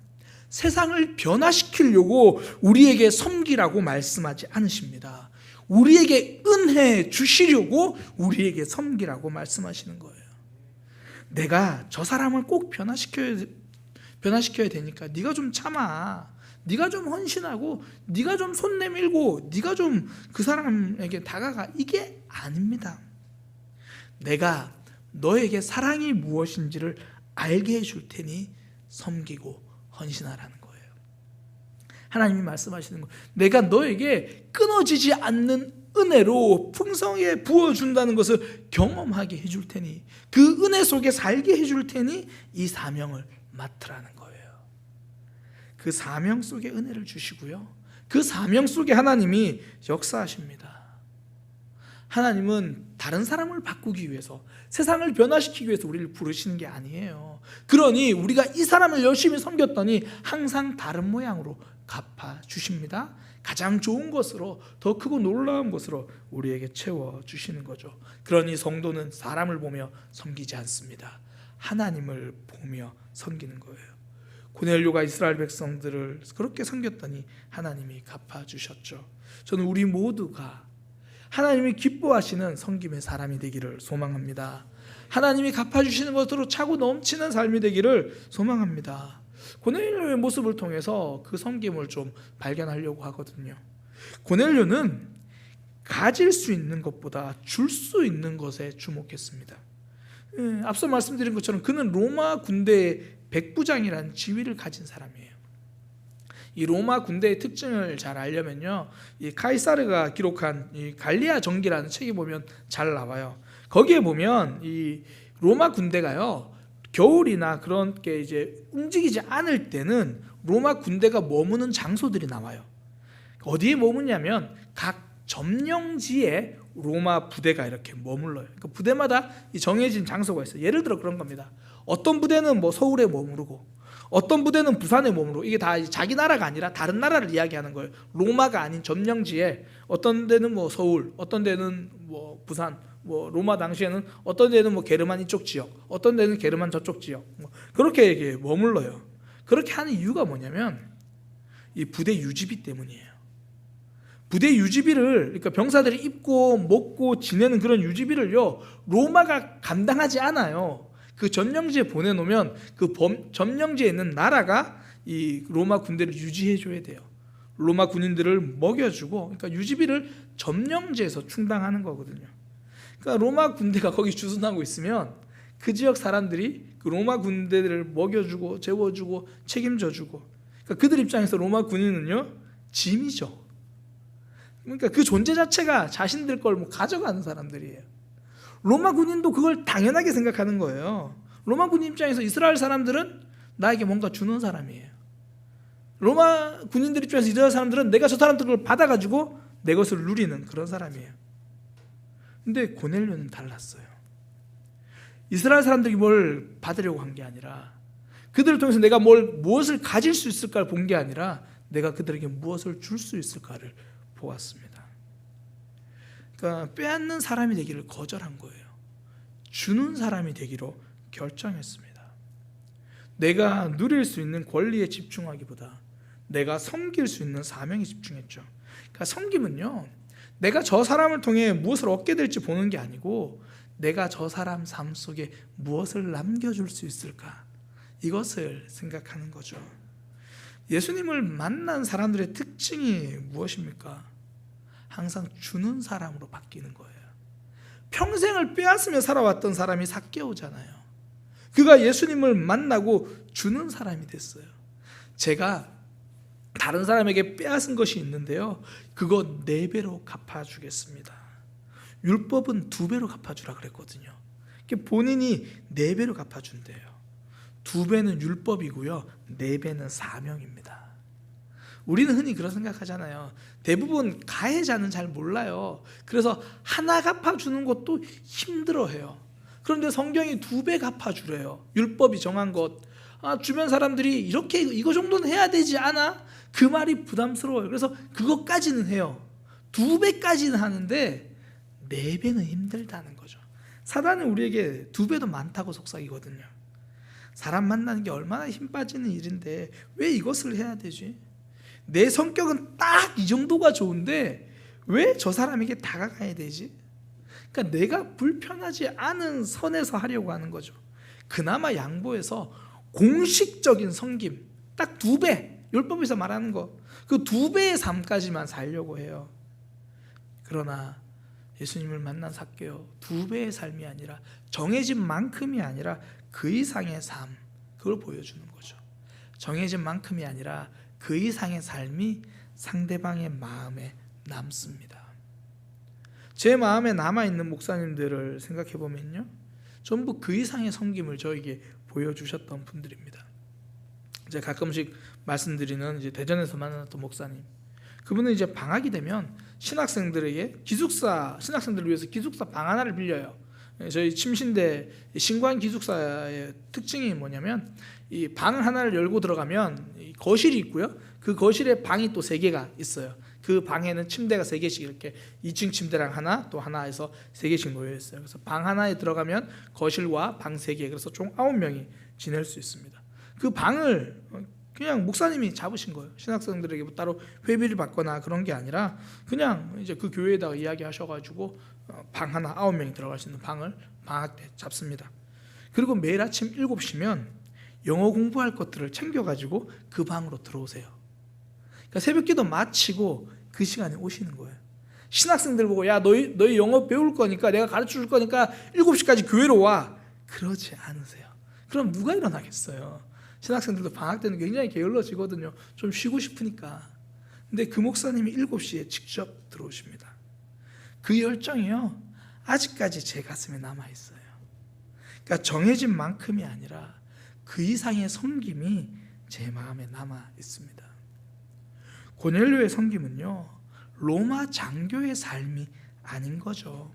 세상을 변화시키려고 우리에게 섬기라고 말씀하지 않으십니다. 우리에게 은혜 주시려고 우리에게 섬기라고 말씀하시는 거예요. 내가 저 사람을 꼭 변화시켜야 되니까 네가 좀 참아, 네가 좀 헌신하고 네가 좀 손 내밀고 네가 좀 그 사람에게 다가가, 이게 아닙니다. 내가 너에게 사랑이 무엇인지를 알게 해줄 테니 섬기고 헌신하라는 거예요. 하나님이 말씀하시는 거예요. 내가 너에게 끊어지지 않는 은혜로 풍성하게 부어준다는 것을 경험하게 해줄 테니, 그 은혜 속에 살게 해줄 테니 이 사명을 맡으라는 거예요. 그 사명 속에 은혜를 주시고요, 그 사명 속에 하나님이 역사하십니다. 하나님은 다른 사람을 바꾸기 위해서, 세상을 변화시키기 위해서 우리를 부르시는 게 아니에요. 그러니 우리가 이 사람을 열심히 섬겼더니 항상 다른 모양으로 갚아주십니다. 가장 좋은 것으로, 더 크고 놀라운 것으로 우리에게 채워주시는 거죠. 그러니 성도는 사람을 보며 섬기지 않습니다. 하나님을 보며 섬기는 거예요. 고넬료가 이스라엘 백성들을 그렇게 섬겼더니 하나님이 갚아주셨죠. 저는 우리 모두가 하나님이 기뻐하시는 섬김의 사람이 되기를 소망합니다. 하나님이 갚아주시는 것으로 차고 넘치는 삶이 되기를 소망합니다. 고넬료의 모습을 통해서 그 섬김을 좀 발견하려고 하거든요. 고넬료는 가질 수 있는 것보다 줄 수 있는 것에 주목했습니다. 앞서 말씀드린 것처럼 그는 로마 군대의 백부장이라는 지위를 가진 사람이에요. 이 로마 군대의 특징을 잘 알려면요, 이 카이사르가 기록한 이 갈리아 정기라는 책에 보면 잘 나와요. 거기에 보면 이 로마 군대가요, 겨울이나 그런 게 이제 움직이지 않을 때는 로마 군대가 머무는 장소들이 나와요. 어디에 머무냐면 각 점령지에 로마 부대가 이렇게 머물러요. 그러니까 부대마다 이 정해진 장소가 있어요. 예를 들어 그런 겁니다. 어떤 부대는 뭐 서울에 머무르고, 어떤 부대는 부산에 머무르고, 이게 다 자기 나라가 아니라 다른 나라를 이야기하는 거예요. 로마가 아닌 점령지에 어떤 데는 뭐 서울, 어떤 데는 뭐 부산, 뭐 로마 당시에는 어떤 데는 뭐 게르만 이쪽 지역, 어떤 데는 게르만 저쪽 지역, 뭐 그렇게 이게 머물러요. 그렇게 하는 이유가 뭐냐면 이 부대 유지비 때문이에요. 부대 유지비를, 그러니까 병사들이 입고 먹고 지내는 그런 유지비를요, 로마가 감당하지 않아요. 그 점령지에 보내놓으면 그 점령지에 있는 나라가 이 로마 군대를 유지해 줘야 돼요. 로마 군인들을 먹여주고, 그러니까 유지비를 점령지에서 충당하는 거거든요. 그러니까 로마 군대가 거기 주둔하고 있으면 그 지역 사람들이 그 로마 군대들을 먹여주고 재워주고 책임져주고, 그러니까 그들 입장에서 로마 군인은요, 짐이죠. 그러니까 그 존재 자체가 자신들 걸 뭐 가져가는 사람들이에요. 로마 군인도 그걸 당연하게 생각하는 거예요. 로마 군인 입장에서 이스라엘 사람들은 나에게 뭔가 주는 사람이에요. 로마 군인들 입장에서 이스라엘 사람들은 내가 저 사람들을 받아가지고 내 것을 누리는 그런 사람이에요. 근데 고넬료는 달랐어요. 이스라엘 사람들이 뭘 받으려고 한 게 아니라, 그들을 통해서 내가 무엇을 가질 수 있을까를 본 게 아니라 내가 그들에게 무엇을 줄 수 있을까를 보았습니다. 그러니까 빼앗는 사람이 되기를 거절한 거예요. 주는 사람이 되기로 결정했습니다. 내가 누릴 수 있는 권리에 집중하기보다 내가 섬길 수 있는 사명에 집중했죠. 그러니까 섬김은요, 내가 저 사람을 통해 무엇을 얻게 될지 보는 게 아니고 내가 저 사람 삶 속에 무엇을 남겨줄 수 있을까, 이것을 생각하는 거죠. 예수님을 만난 사람들의 특징이 무엇입니까? 항상 주는 사람으로 바뀌는 거예요. 평생을 빼앗으며 살아왔던 사람이 삭개오잖아요. 그가 예수님을 만나고 주는 사람이 됐어요. 제가 다른 사람에게 빼앗은 것이 있는데요, 그거 4배로 갚아주겠습니다. 율법은 2배로 갚아주라 그랬거든요. 본인이 4배로 갚아준대요. 2배는 율법이고요, 4배는 사명입니다. 우리는 흔히 그런 생각하잖아요. 대부분 가해자는 잘 몰라요. 그래서 하나 갚아주는 것도 힘들어해요. 그런데 성경이 2배 갚아주래요. 율법이 정한 것. 주변 사람들이 이렇게 이거 정도는 해야 되지 않아? 그 말이 부담스러워요. 그래서 그것까지는 해요. 2배까지는 하는데 4배는 힘들다는 거죠. 사단은 우리에게 2배도 많다고 속삭이거든요. 사람 만나는 게 얼마나 힘 빠지는 일인데 왜 이것을 해야 되지? 내 성격은 딱 이 정도가 좋은데 왜 저 사람에게 다가가야 되지? 그러니까 내가 불편하지 않은 선에서 하려고 하는 거죠. 그나마 양보해서 공식적인 섬김 딱 2배, 율법에서 말하는 거, 그 2배의 삶까지만 살려고 해요. 그러나 예수님을 만난 삭개오, 2배의 삶이 아니라, 정해진 만큼이 아니라 그 이상의 삶, 그걸 보여주는 거죠. 정해진 만큼이 아니라 그 이상의 삶이 상대방의 마음에 남습니다. 제 마음에 남아있는 목사님들을 생각해 보면요, 전부 그 이상의 섬김을 저에게 보여주셨던 분들입니다. 제가 가끔씩 말씀드리는 이제 대전에서 만났던 목사님, 그분은 이제 방학이 되면 신학생들에게 신학생들을 위해서 기숙사 방 하나를 빌려요. 저희 침신대 신관 기숙사의 특징이 뭐냐면, 이 방 하나를 열고 들어가면 이 거실이 있고요, 그 거실에 방이 또 3개가 있어요. 그 방에는 침대가 3개씩 이렇게 2층 침대랑 하나 또 하나 해서 3개씩 놓여 있어요. 그래서 방 하나에 들어가면 거실과 방 3개, 그래서 총 9명이 지낼 수 있습니다. 그 방을 그냥 목사님이 잡으신 거예요. 신학생들에게 뭐 따로 회비를 받거나 그런 게 아니라 그냥 이제 그 교회에다가 이야기하셔가지고 방 하나 9명이 들어갈 수 있는 방을 방학 때 잡습니다. 그리고 매일 아침 7시면 영어 공부할 것들을 챙겨가지고 그 방으로 들어오세요. 그러니까 새벽기도 마치고 그 시간에 오시는 거예요. 신학생들 보고 야 너희 영어 배울 거니까 내가 가르쳐 줄 거니까 7시까지 교회로 와. 그러지 않으세요. 그럼 누가 일어나겠어요? 신학생들도 방학 때는 굉장히 게을러지거든요. 좀 쉬고 싶으니까. 근데 그 목사님이 7시에 직접 들어오십니다. 그 열정이요, 아직까지 제 가슴에 남아있어요. 그러니까 정해진 만큼이 아니라 그 이상의 섬김이 제 마음에 남아있습니다. 고넬료의 섬김은요, 로마 장교의 삶이 아닌 거죠.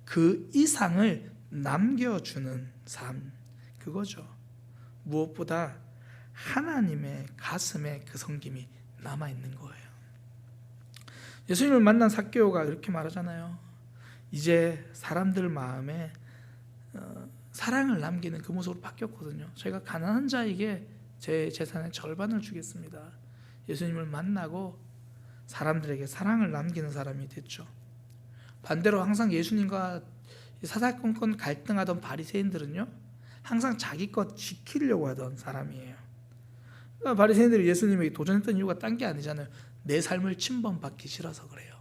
그 이상을 남겨주는 삶, 그거죠. 무엇보다 하나님의 가슴에 그 섬김이 남아있는 거예요. 예수님을 만난 삭개오가 이렇게 말하잖아요. 이제 사람들 마음에 사랑을 남기는 그 모습으로 바뀌었거든요. 제가 가난한 자에게 제 재산의 절반을 주겠습니다. 예수님을 만나고 사람들에게 사랑을 남기는 사람이 됐죠. 반대로 항상 예수님과 사사건건 갈등하던 바리새인들은요, 항상 자기 것 지키려고 하던 사람이에요. 그러니까 바리새인들이 예수님에게 도전했던 이유가 딴 게 아니잖아요. 내 삶을 침범받기 싫어서 그래요.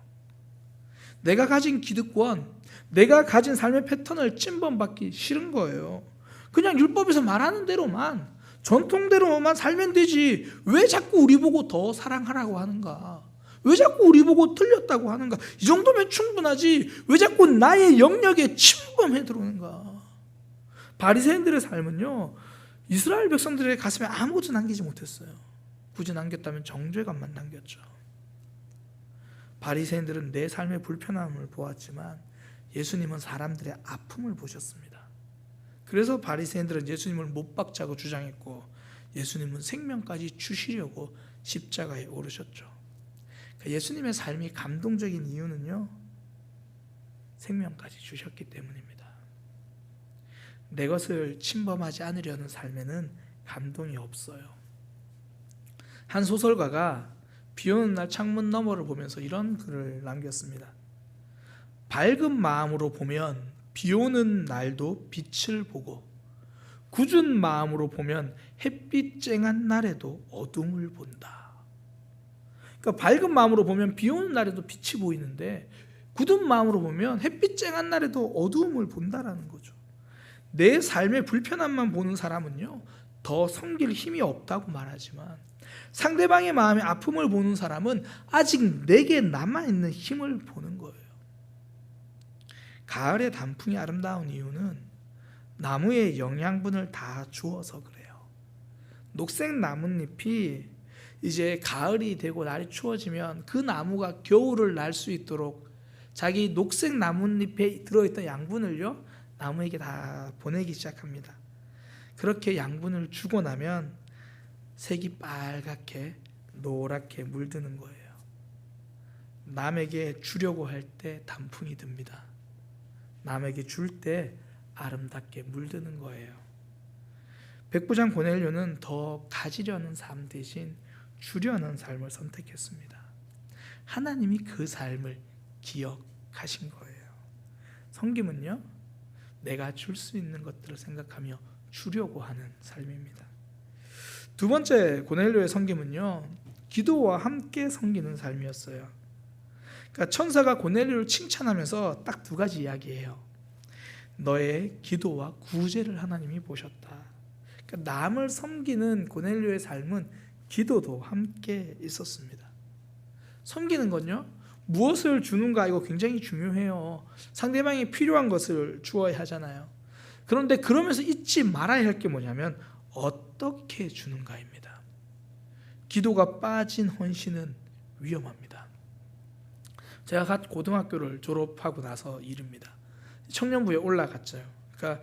내가 가진 기득권, 내가 가진 삶의 패턴을 침범받기 싫은 거예요. 그냥 율법에서 말하는 대로만, 전통대로만 살면 되지, 왜 자꾸 우리 보고 더 사랑하라고 하는가? 왜 자꾸 우리 보고 틀렸다고 하는가? 이 정도면 충분하지, 왜 자꾸 나의 영역에 침범해 들어오는가? 바리새인들의 삶은요, 이스라엘 백성들의 가슴에 아무것도 남기지 못했어요. 굳이 남겼다면 정죄감만 남겼죠. 바리새인들은 내 삶의 불편함을 보았지만 예수님은 사람들의 아픔을 보셨습니다. 그래서 바리새인들은 예수님을 못 박자고 주장했고, 예수님은 생명까지 주시려고 십자가에 오르셨죠. 그러니까 예수님의 삶이 감동적인 이유는요, 생명까지 주셨기 때문입니다. 내 것을 침범하지 않으려는 삶에는 감동이 없어요. 한 소설가가 비 오는 날 창문 너머를 보면서 이런 글을 남겼습니다. 밝은 마음으로 보면 비 오는 날도 빛을 보고, 굳은 마음으로 보면 햇빛 쨍한 날에도 어둠을 본다. 그러니까 밝은 마음으로 보면 비 오는 날에도 빛이 보이는데, 굳은 마음으로 보면 햇빛 쨍한 날에도 어두움을 본다라는 거죠. 내 삶의 불편함만 보는 사람은요, 더 섬길 힘이 없다고 말하지만, 상대방의 마음의 아픔을 보는 사람은 아직 내게 남아있는 힘을 보는 거예요. 가을의 단풍이 아름다운 이유는 나무에 영양분을 다 주어서 그래요. 녹색 나뭇잎이 이제 가을이 되고 날이 추워지면 그 나무가 겨울을 날 수 있도록 자기 녹색 나뭇잎에 들어있던 양분을요, 나무에게 다 보내기 시작합니다. 그렇게 양분을 주고 나면 색이 빨갛게 노랗게 물드는 거예요. 남에게 주려고 할 때 단풍이 듭니다. 남에게 줄 때 아름답게 물드는 거예요. 백부장 고넬료는 더 가지려는 삶 대신 주려는 삶을 선택했습니다. 하나님이 그 삶을 기억하신 거예요. 섬김은요, 내가 줄 수 있는 것들을 생각하며 주려고 하는 삶입니다. 두 번째 고넬료의 섬김은요, 기도와 함께 섬기는 삶이었어요. 그러니까 천사가 고넬료를 칭찬하면서 딱 2가지 이야기해요. 너의 기도와 구제를 하나님이 보셨다. 그러니까 남을 섬기는 고넬료의 삶은 기도도 함께 있었습니다. 섬기는 건요, 무엇을 주는가 이거 굉장히 중요해요. 상대방이 필요한 것을 주어야 하잖아요. 그런데 그러면서 잊지 말아야 할 게 뭐냐면 어떻게 주는가입니다. 기도가 빠진 헌신은 위험합니다. 제가 갓 고등학교를 졸업하고 나서 일입니다. 청년부에 올라갔죠. 그러니까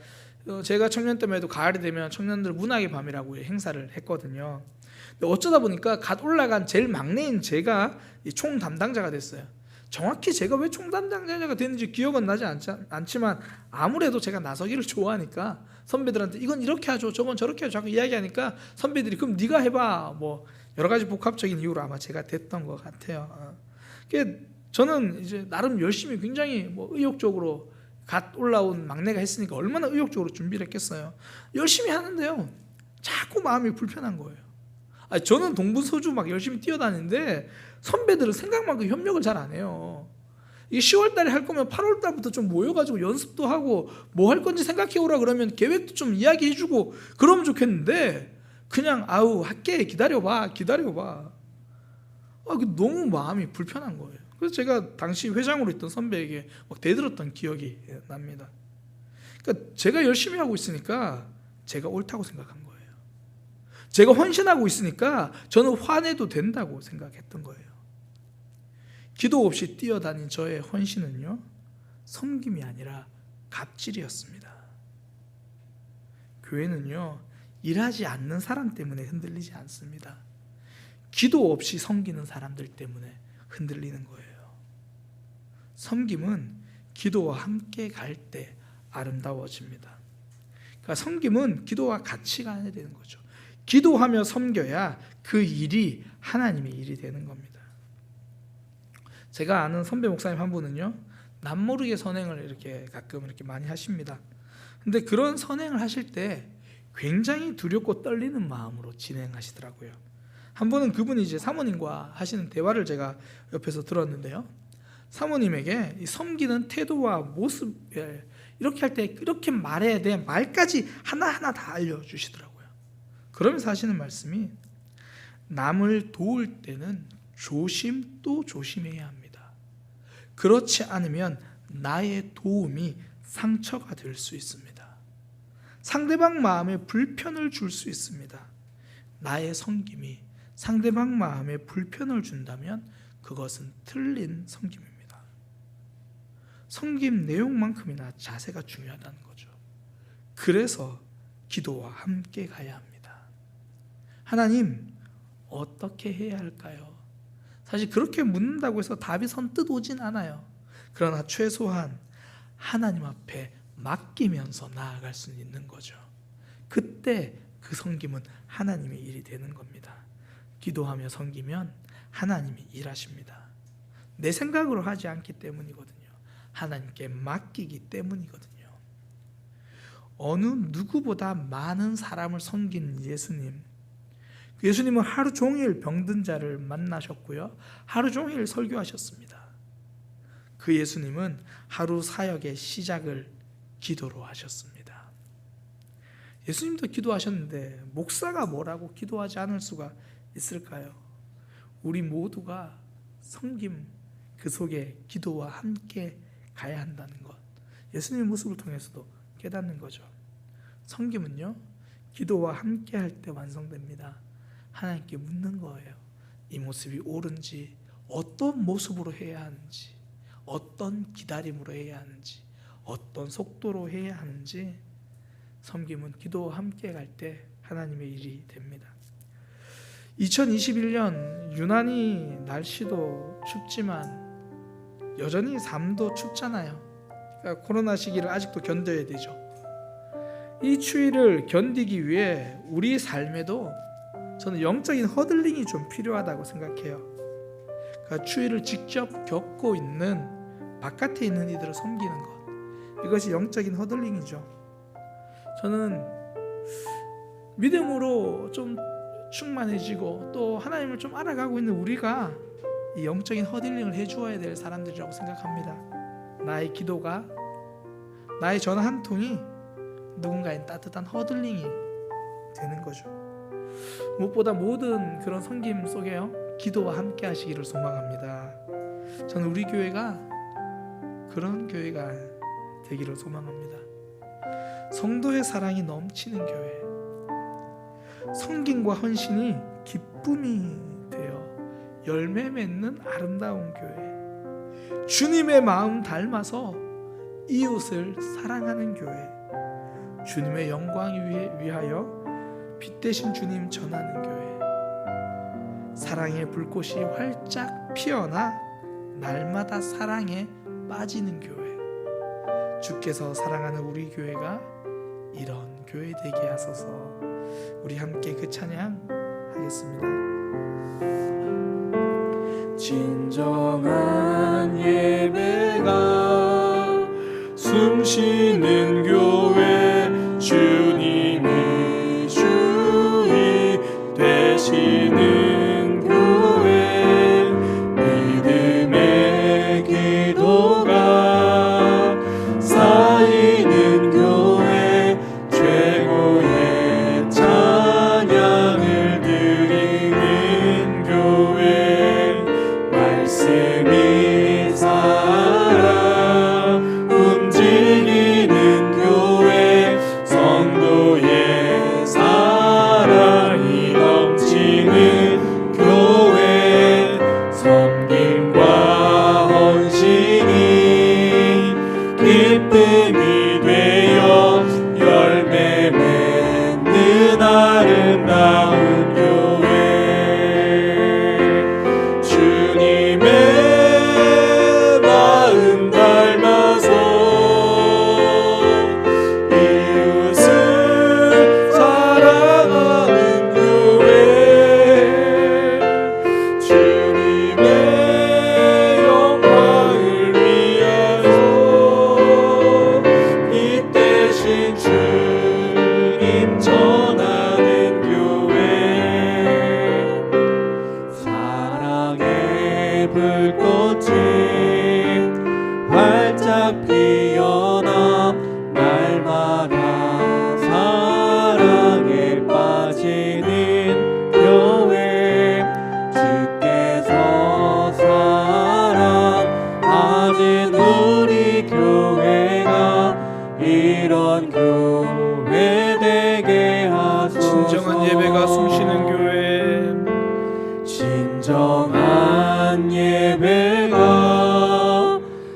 제가 청년 때문에도 가을이 되면 청년들 문학의 밤이라고 행사를 했거든요. 근데 어쩌다 보니까 갓 올라간 제일 막내인 제가 총 담당자가 됐어요. 정확히 제가 왜 총 담당자가 됐는지 기억은 나지 않지만 아무래도 제가 나서기를 좋아하니까 선배들한테 이건 이렇게 하죠, 저건 저렇게 하죠 자꾸 이야기하니까 선배들이 그럼 네가 해봐 뭐 여러 가지 복합적인 이유로 아마 제가 됐던 것 같아요. 저는 이제 나름 열심히 굉장히 뭐 의욕적으로 갓 올라온 막내가 했으니까 얼마나 의욕적으로 준비를 했겠어요. 열심히 하는데요, 자꾸 마음이 불편한 거예요. 저는 동분서주 막 열심히 뛰어다니는데 선배들은 생각만큼 협력을 잘 안 해요. 이게 10월 달에 할 거면 8월 달부터 좀 모여가지고 연습도 하고 뭐 할 건지 생각해 오라 그러면 계획도 좀 이야기해 주고 그러면 좋겠는데 그냥 할게 기다려봐 너무 마음이 불편한 거예요. 그래서 제가 당시 회장으로 있던 선배에게 막 대들었던 기억이 납니다. 그러니까 제가 열심히 하고 있으니까 제가 옳다고 생각한 거예요. 제가 헌신하고 있으니까 저는 화내도 된다고 생각했던 거예요. 기도 없이 뛰어다닌 저의 헌신은요, 섬김이 아니라 갑질이었습니다. 교회는요, 일하지 않는 사람 때문에 흔들리지 않습니다. 기도 없이 섬기는 사람들 때문에 흔들리는 거예요. 섬김은 기도와 함께 갈 때 아름다워집니다. 그러니까 섬김은 기도와 같이 가야 되는 거죠. 기도하며 섬겨야 그 일이 하나님의 일이 되는 겁니다. 제가 아는 선배 목사님 한 분은요, 남모르게 선행을 이렇게 가끔 이렇게 많이 하십니다. 근데 그런 선행을 하실 때 굉장히 두렵고 떨리는 마음으로 진행하시더라고요. 한 번은 그분이 이제 사모님과 하시는 대화를 제가 옆에서 들었는데요, 사모님에게 이 섬기는 태도와 모습 이렇게 할 때 이렇게 말해야 돼 말까지 하나하나 다 알려주시더라고요. 그러면서 하시는 말씀이 남을 도울 때는 조심 또 조심해야 합니다. 그렇지 않으면 나의 도움이 상처가 될 수 있습니다. 상대방 마음에 불편을 줄 수 있습니다. 나의 섬김이 상대방 마음에 불편을 준다면 그것은 틀린 섬김입니다. 섬김 내용만큼이나 자세가 중요하다는 거죠. 그래서 기도와 함께 가야 합니다. 하나님, 어떻게 해야 할까요? 사실 그렇게 묻는다고 해서 답이 선뜻 오진 않아요. 그러나 최소한 하나님 앞에 맡기면서 나아갈 수 있는 거죠. 그때 그 섬김은 하나님의 일이 되는 겁니다. 기도하며 섬기면 하나님이 일하십니다. 내 생각으로 하지 않기 때문이거든요. 하나님께 맡기기 때문이거든요. 어느 누구보다 많은 사람을 섬긴 예수님, 예수님은 하루 종일 병든 자를 만나셨고요, 하루 종일 설교하셨습니다. 그 예수님은 하루 사역의 시작을 기도로 하셨습니다. 예수님도 기도하셨는데 목사가 뭐라고 기도하지 않을 수가 있을까요? 우리 모두가 섬김 그 속에 기도와 함께 가야 한다는 것, 예수님의 모습을 통해서도 깨닫는 거죠. 섬김은요, 기도와 함께 할 때 완성됩니다. 하나님께 묻는 거예요. 이 모습이 옳은지, 어떤 모습으로 해야 하는지, 어떤 기다림으로 해야 하는지, 어떤 속도로 해야 하는지. 섬김은 기도와 함께 갈 때 하나님의 일이 됩니다. 2021년 유난히 날씨도 춥지만 여전히 삶도 춥잖아요. 그러니까 코로나 시기를 아직도 견뎌야 되죠. 이 추위를 견디기 위해 우리 삶에도 저는 영적인 허들링이 좀 필요하다고 생각해요. 그러니까 추위를 직접 겪고 있는 바깥에 있는 이들을 섬기는 것, 이것이 영적인 허들링이죠. 저는 믿음으로 좀 충만해지고 또 하나님을 좀 알아가고 있는 우리가 이 영적인 허들링을 해주어야 될 사람들이라고 생각합니다. 나의 기도가, 나의 전화 한 통이 누군가의 따뜻한 허들링이 되는 거죠. 무엇보다 모든 그런 섬김 속에요, 기도와 함께 하시기를 소망합니다. 저는 우리 교회가 그런 교회가 되기를 소망합니다. 성도의 사랑이 넘치는 교회, 섬김과 헌신이 기쁨이 되어 열매 맺는 아름다운 교회, 주님의 마음 닮아서 이웃을 사랑하는 교회, 주님의 영광 위하여 빛 대신 주님 전하는 교회, 사랑의 불꽃이 활짝 피어나 날마다 사랑에 빠지는 교회, 주께서 사랑하는 우리 교회가 이런 교회 되게 하소서. 우리 함께 그 찬양 하겠습니다. 진정한 예배가 숨쉬는 교회, 주님이 주인 되시는 교회, 믿음의 기도가 쌓이는 교회, 최고의 찬양을 드리는 교회, 말씀이 살아 움직이는 교회, 성도의 사랑이 넘치는 교회, 섬김과 헌신이 기쁨이 되어 열매 맺는 아름다운 교회, 주님의 마음 닮아서 이웃을 사랑하는 교회, 주님의 영광을 위하여 빛 대신 주님 전하는 교회, 사랑의 불꽃이 활짝 피어나 날마다 사랑에 빠지는 교회, 주께서 사랑하는 우리 교회가 이런 교회 되게 하소서. 진정한 예배가 숨쉬는 교회, 진정한 예배가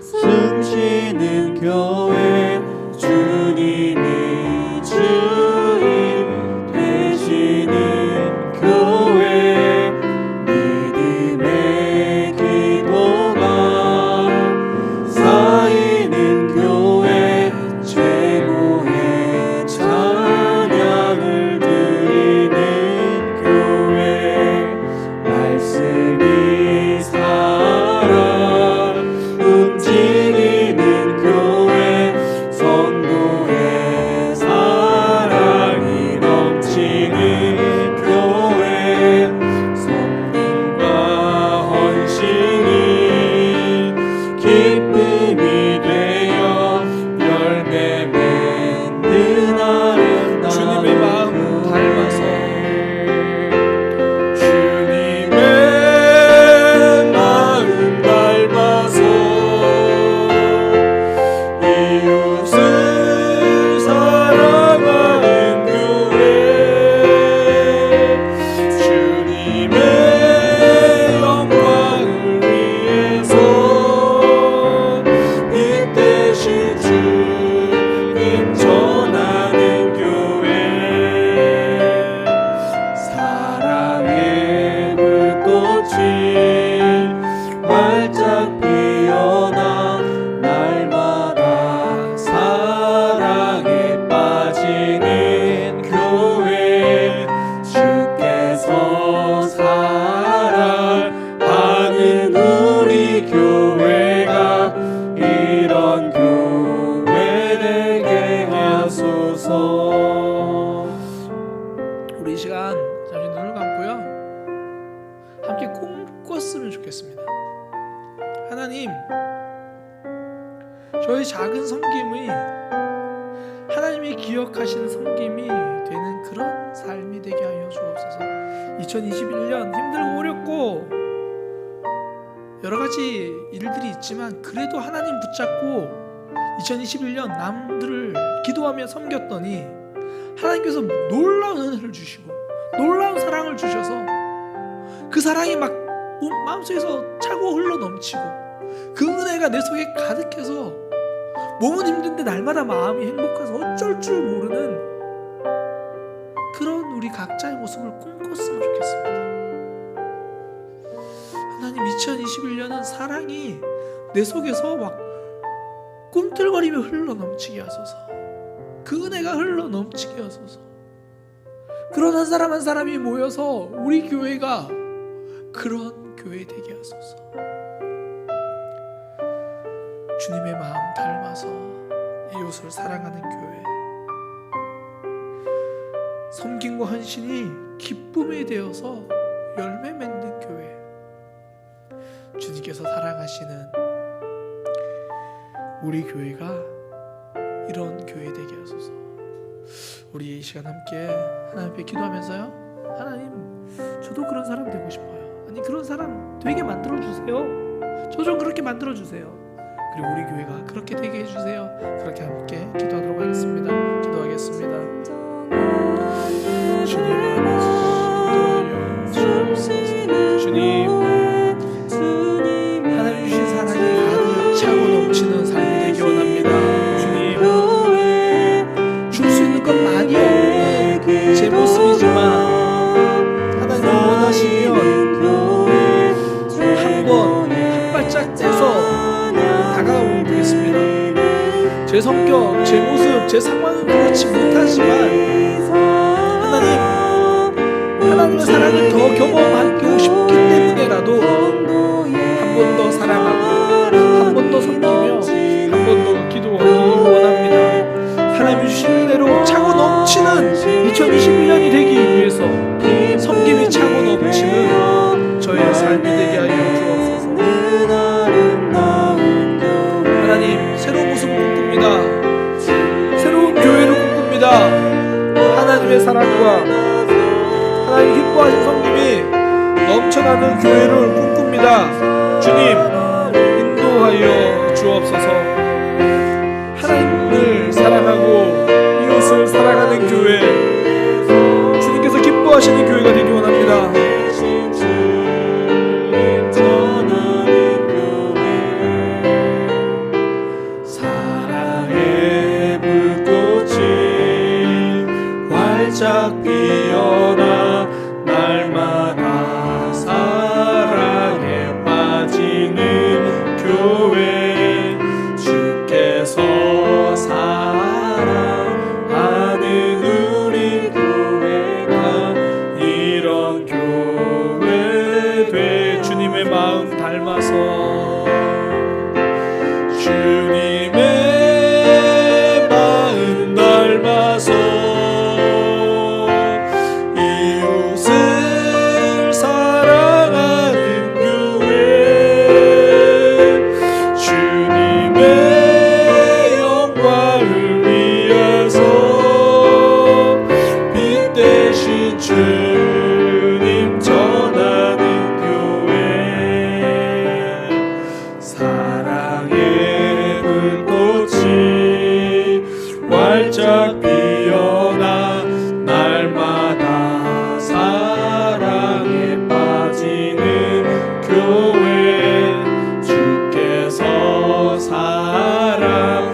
숨쉬는 교회, 주님이 주인 되시는 교회, 믿음의 기도가 쌓이는 교회, 최고의 찬양을 드리는 교회, 말씀이 살아 움직이는 교회, 성도의 사랑이 넘치는 교회, 섬김과 헌신이 기쁨이 되어 열매 맺는 아름다운 주님의 마음 닮아서, 주님의 마음 닮아서 이웃을 사랑하는 교회, 주님의 영광을 위해서 빛 대신 주님 전하는 교회, 사랑의 불꽃이 활짝 피어나 날마다 사랑에 빠지는 교회, 주께서 사랑하는 우리 교회가 이런 교회 되게 하소서. 우리 이 시간 잠시 눈을 감고요, 함께 꿈꿨으면 좋겠습니다. 하나님, 저희 작은 섬김이 하나님이 꾸준히 기억하시는 섬김이 되는 그런 삶이 되게 하여 주옵소서. 2021년 힘들고 어렵고 여러 가지 일들이 있지만 그래도 하나님 붙잡고 2021년 남들을 기도하며 섬겼더니 하나님께서 놀라운 은혜를 주시고 놀라운 사랑을 주셔서 그 사랑이 막 마음속에서 차고 흘러 넘치고 그 은혜가 내 속에 가득해서 몸은 힘든데 날마다 마음이 행복해서 어쩔 줄 모르는 그런 우리 각자의 모습을 꿈꿨으면 좋겠습니다. 하나님, 2021년은 사랑이 내 속에서 막 꿈틀거리며 흘러 넘치게 하소서. 그 은혜가 흘러 넘치게 하소서. 그런 한 사람 한 사람이 모여서 우리 교회가 그런 교회 되게 하소서. 주님의 마음 닮아서 이웃을 사랑하는 교회, 섬김과 헌신이 기쁨이 되어서 열매 맺는 교회, 주님께서 사랑하시는 우리 교회가 이런 교회 되게 하소서. 우리 이 시간 함께 하나님 앞에 기도하면서요, 하나님, 저도 그런 사람 되고 싶어요. 아니, 그런 사람 되게 만들어주세요. 저 좀 그렇게 만들어주세요. 그리고 우리 교회가 그렇게 되게 해주세요. 그렇게 함께 기도하도록 하겠습니다. 기도하겠습니다. 주님, 주님, 하나님 주신 사랑이 가득 차고 넘치는 삶이 되기 원합니다. 주님, 줄 수 있는 건 많이 없는 제 모습이지만 하나님 원하시면 한 발짝 떼서 다가오고 보겠습니다. 제 성격, 제 모습, 제 상황은 그렇지 못하지만 하나님의 사랑을 더 경험하고 싶기 때문에라도 한 번 더 사랑하고 한 번 더 섬기며 한 번 더 기도하기 원합니다. 하나님이 주신 은혜로 차고 넘치는 2021년이 되기 위해서 섬김이 차고 넘치는 저의 삶이 되게 하여 주옵소서. 하나님, 새로운 모습을 꿈꿉니다. 새로운 교회를 꿈꿉니다. 하나님의 사랑과 하나님 기뻐하신 성김이 넘쳐나는 교회를 꿈꿉니다. 주님, 인도하여 주옵소서. 하나님을 사랑하고 이웃을 사랑하는 교회, 주님께서 기뻐하시는 교회가 되기 원합니다. 활짝 피어나 날마다 사랑에 빠지는 교회, 주께서 사랑하는 우리 교회가 이런 교회 돼. 주님의 마음 닮아서 주님의 마음 닮아서 주님 전하는 교회, 사랑의 불꽃이 활짝 피어나 날마다 사랑에 빠지는 교회, 주께서 사랑하는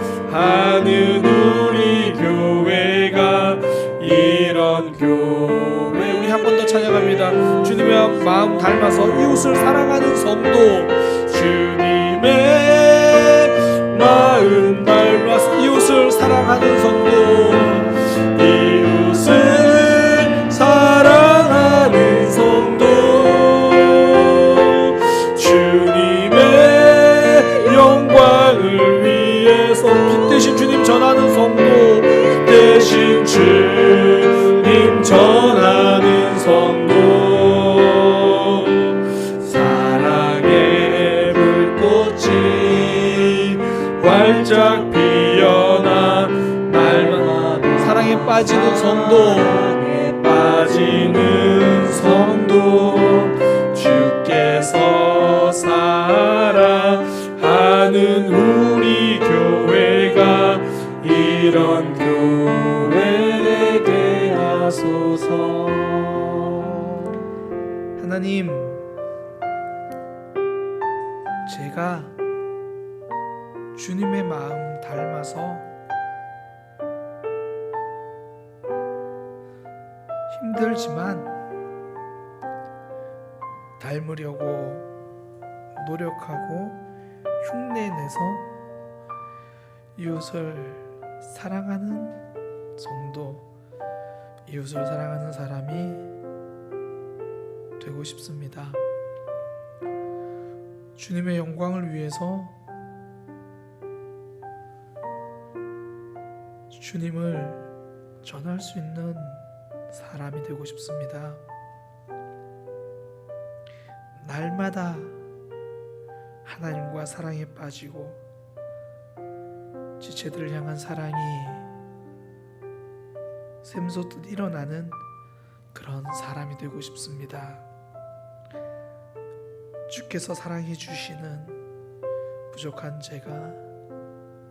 우리 교회가 이런 교회. 우리 한 번 더 찬양합니다. 주님의 마음 닮아서 이웃을 사랑하는 성도, 주님의 마음 닮아서 이웃을 사랑하는 성도, 이웃을 사랑하는 성도, 주님의 영광을 위해서 빛 대신 주님 전하는 성도, 빛 대신 주님 전하는 성도, 사랑의 불꽃이 활짝 피어나 날마다 성도 빠지는 성도 주께서 사랑하는 우리 교회가 이런 교회 되게 하소서. 하나님, 제가 주님의 마음 닮아서 힘들지만 닮으려고 노력하고 흉내내서 이웃을 사랑하는 성도, 이웃을 사랑하는 사람이 되고 싶습니다. 주님의 영광을 위해서 주님을 전할 수 있는 사람이 되고 싶습니다. 날마다 하나님과 사랑에 빠지고 지체들을 향한 사랑이 샘솟듯 일어나는 그런 사람이 되고 싶습니다. 주께서 사랑해 주시는 부족한 제가,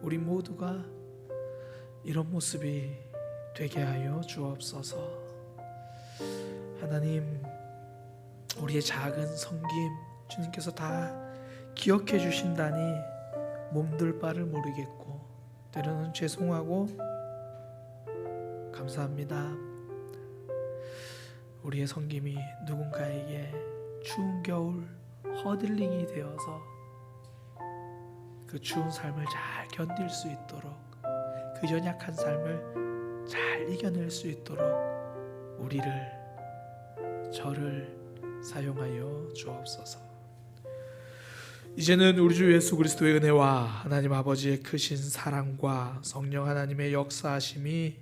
우리 모두가 이런 모습이 되게 하여 주옵소서. 하나님, 우리의 작은 섬김 주님께서 다 기억해 주신다니 몸둘 바를 모르겠고 때로는 죄송하고 감사합니다. 우리의 섬김이 누군가에게 추운 겨울 허들링이 되어서 그 추운 삶을 잘 견딜 수 있도록, 그 연약한 삶을 잘 이겨낼 수 있도록 저를 사용하여 주옵소서. 이제는 우리 주 예수 그리스도의 은혜와 하나님 아버지의 크신 사랑과 성령 하나님의 역사하심이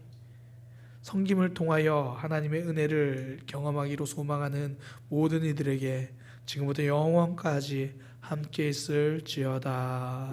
섬김을 통하여 하나님의 은혜를 경험하기로 소망하는 모든 이들에게 지금부터 영원까지 함께 있을지어다.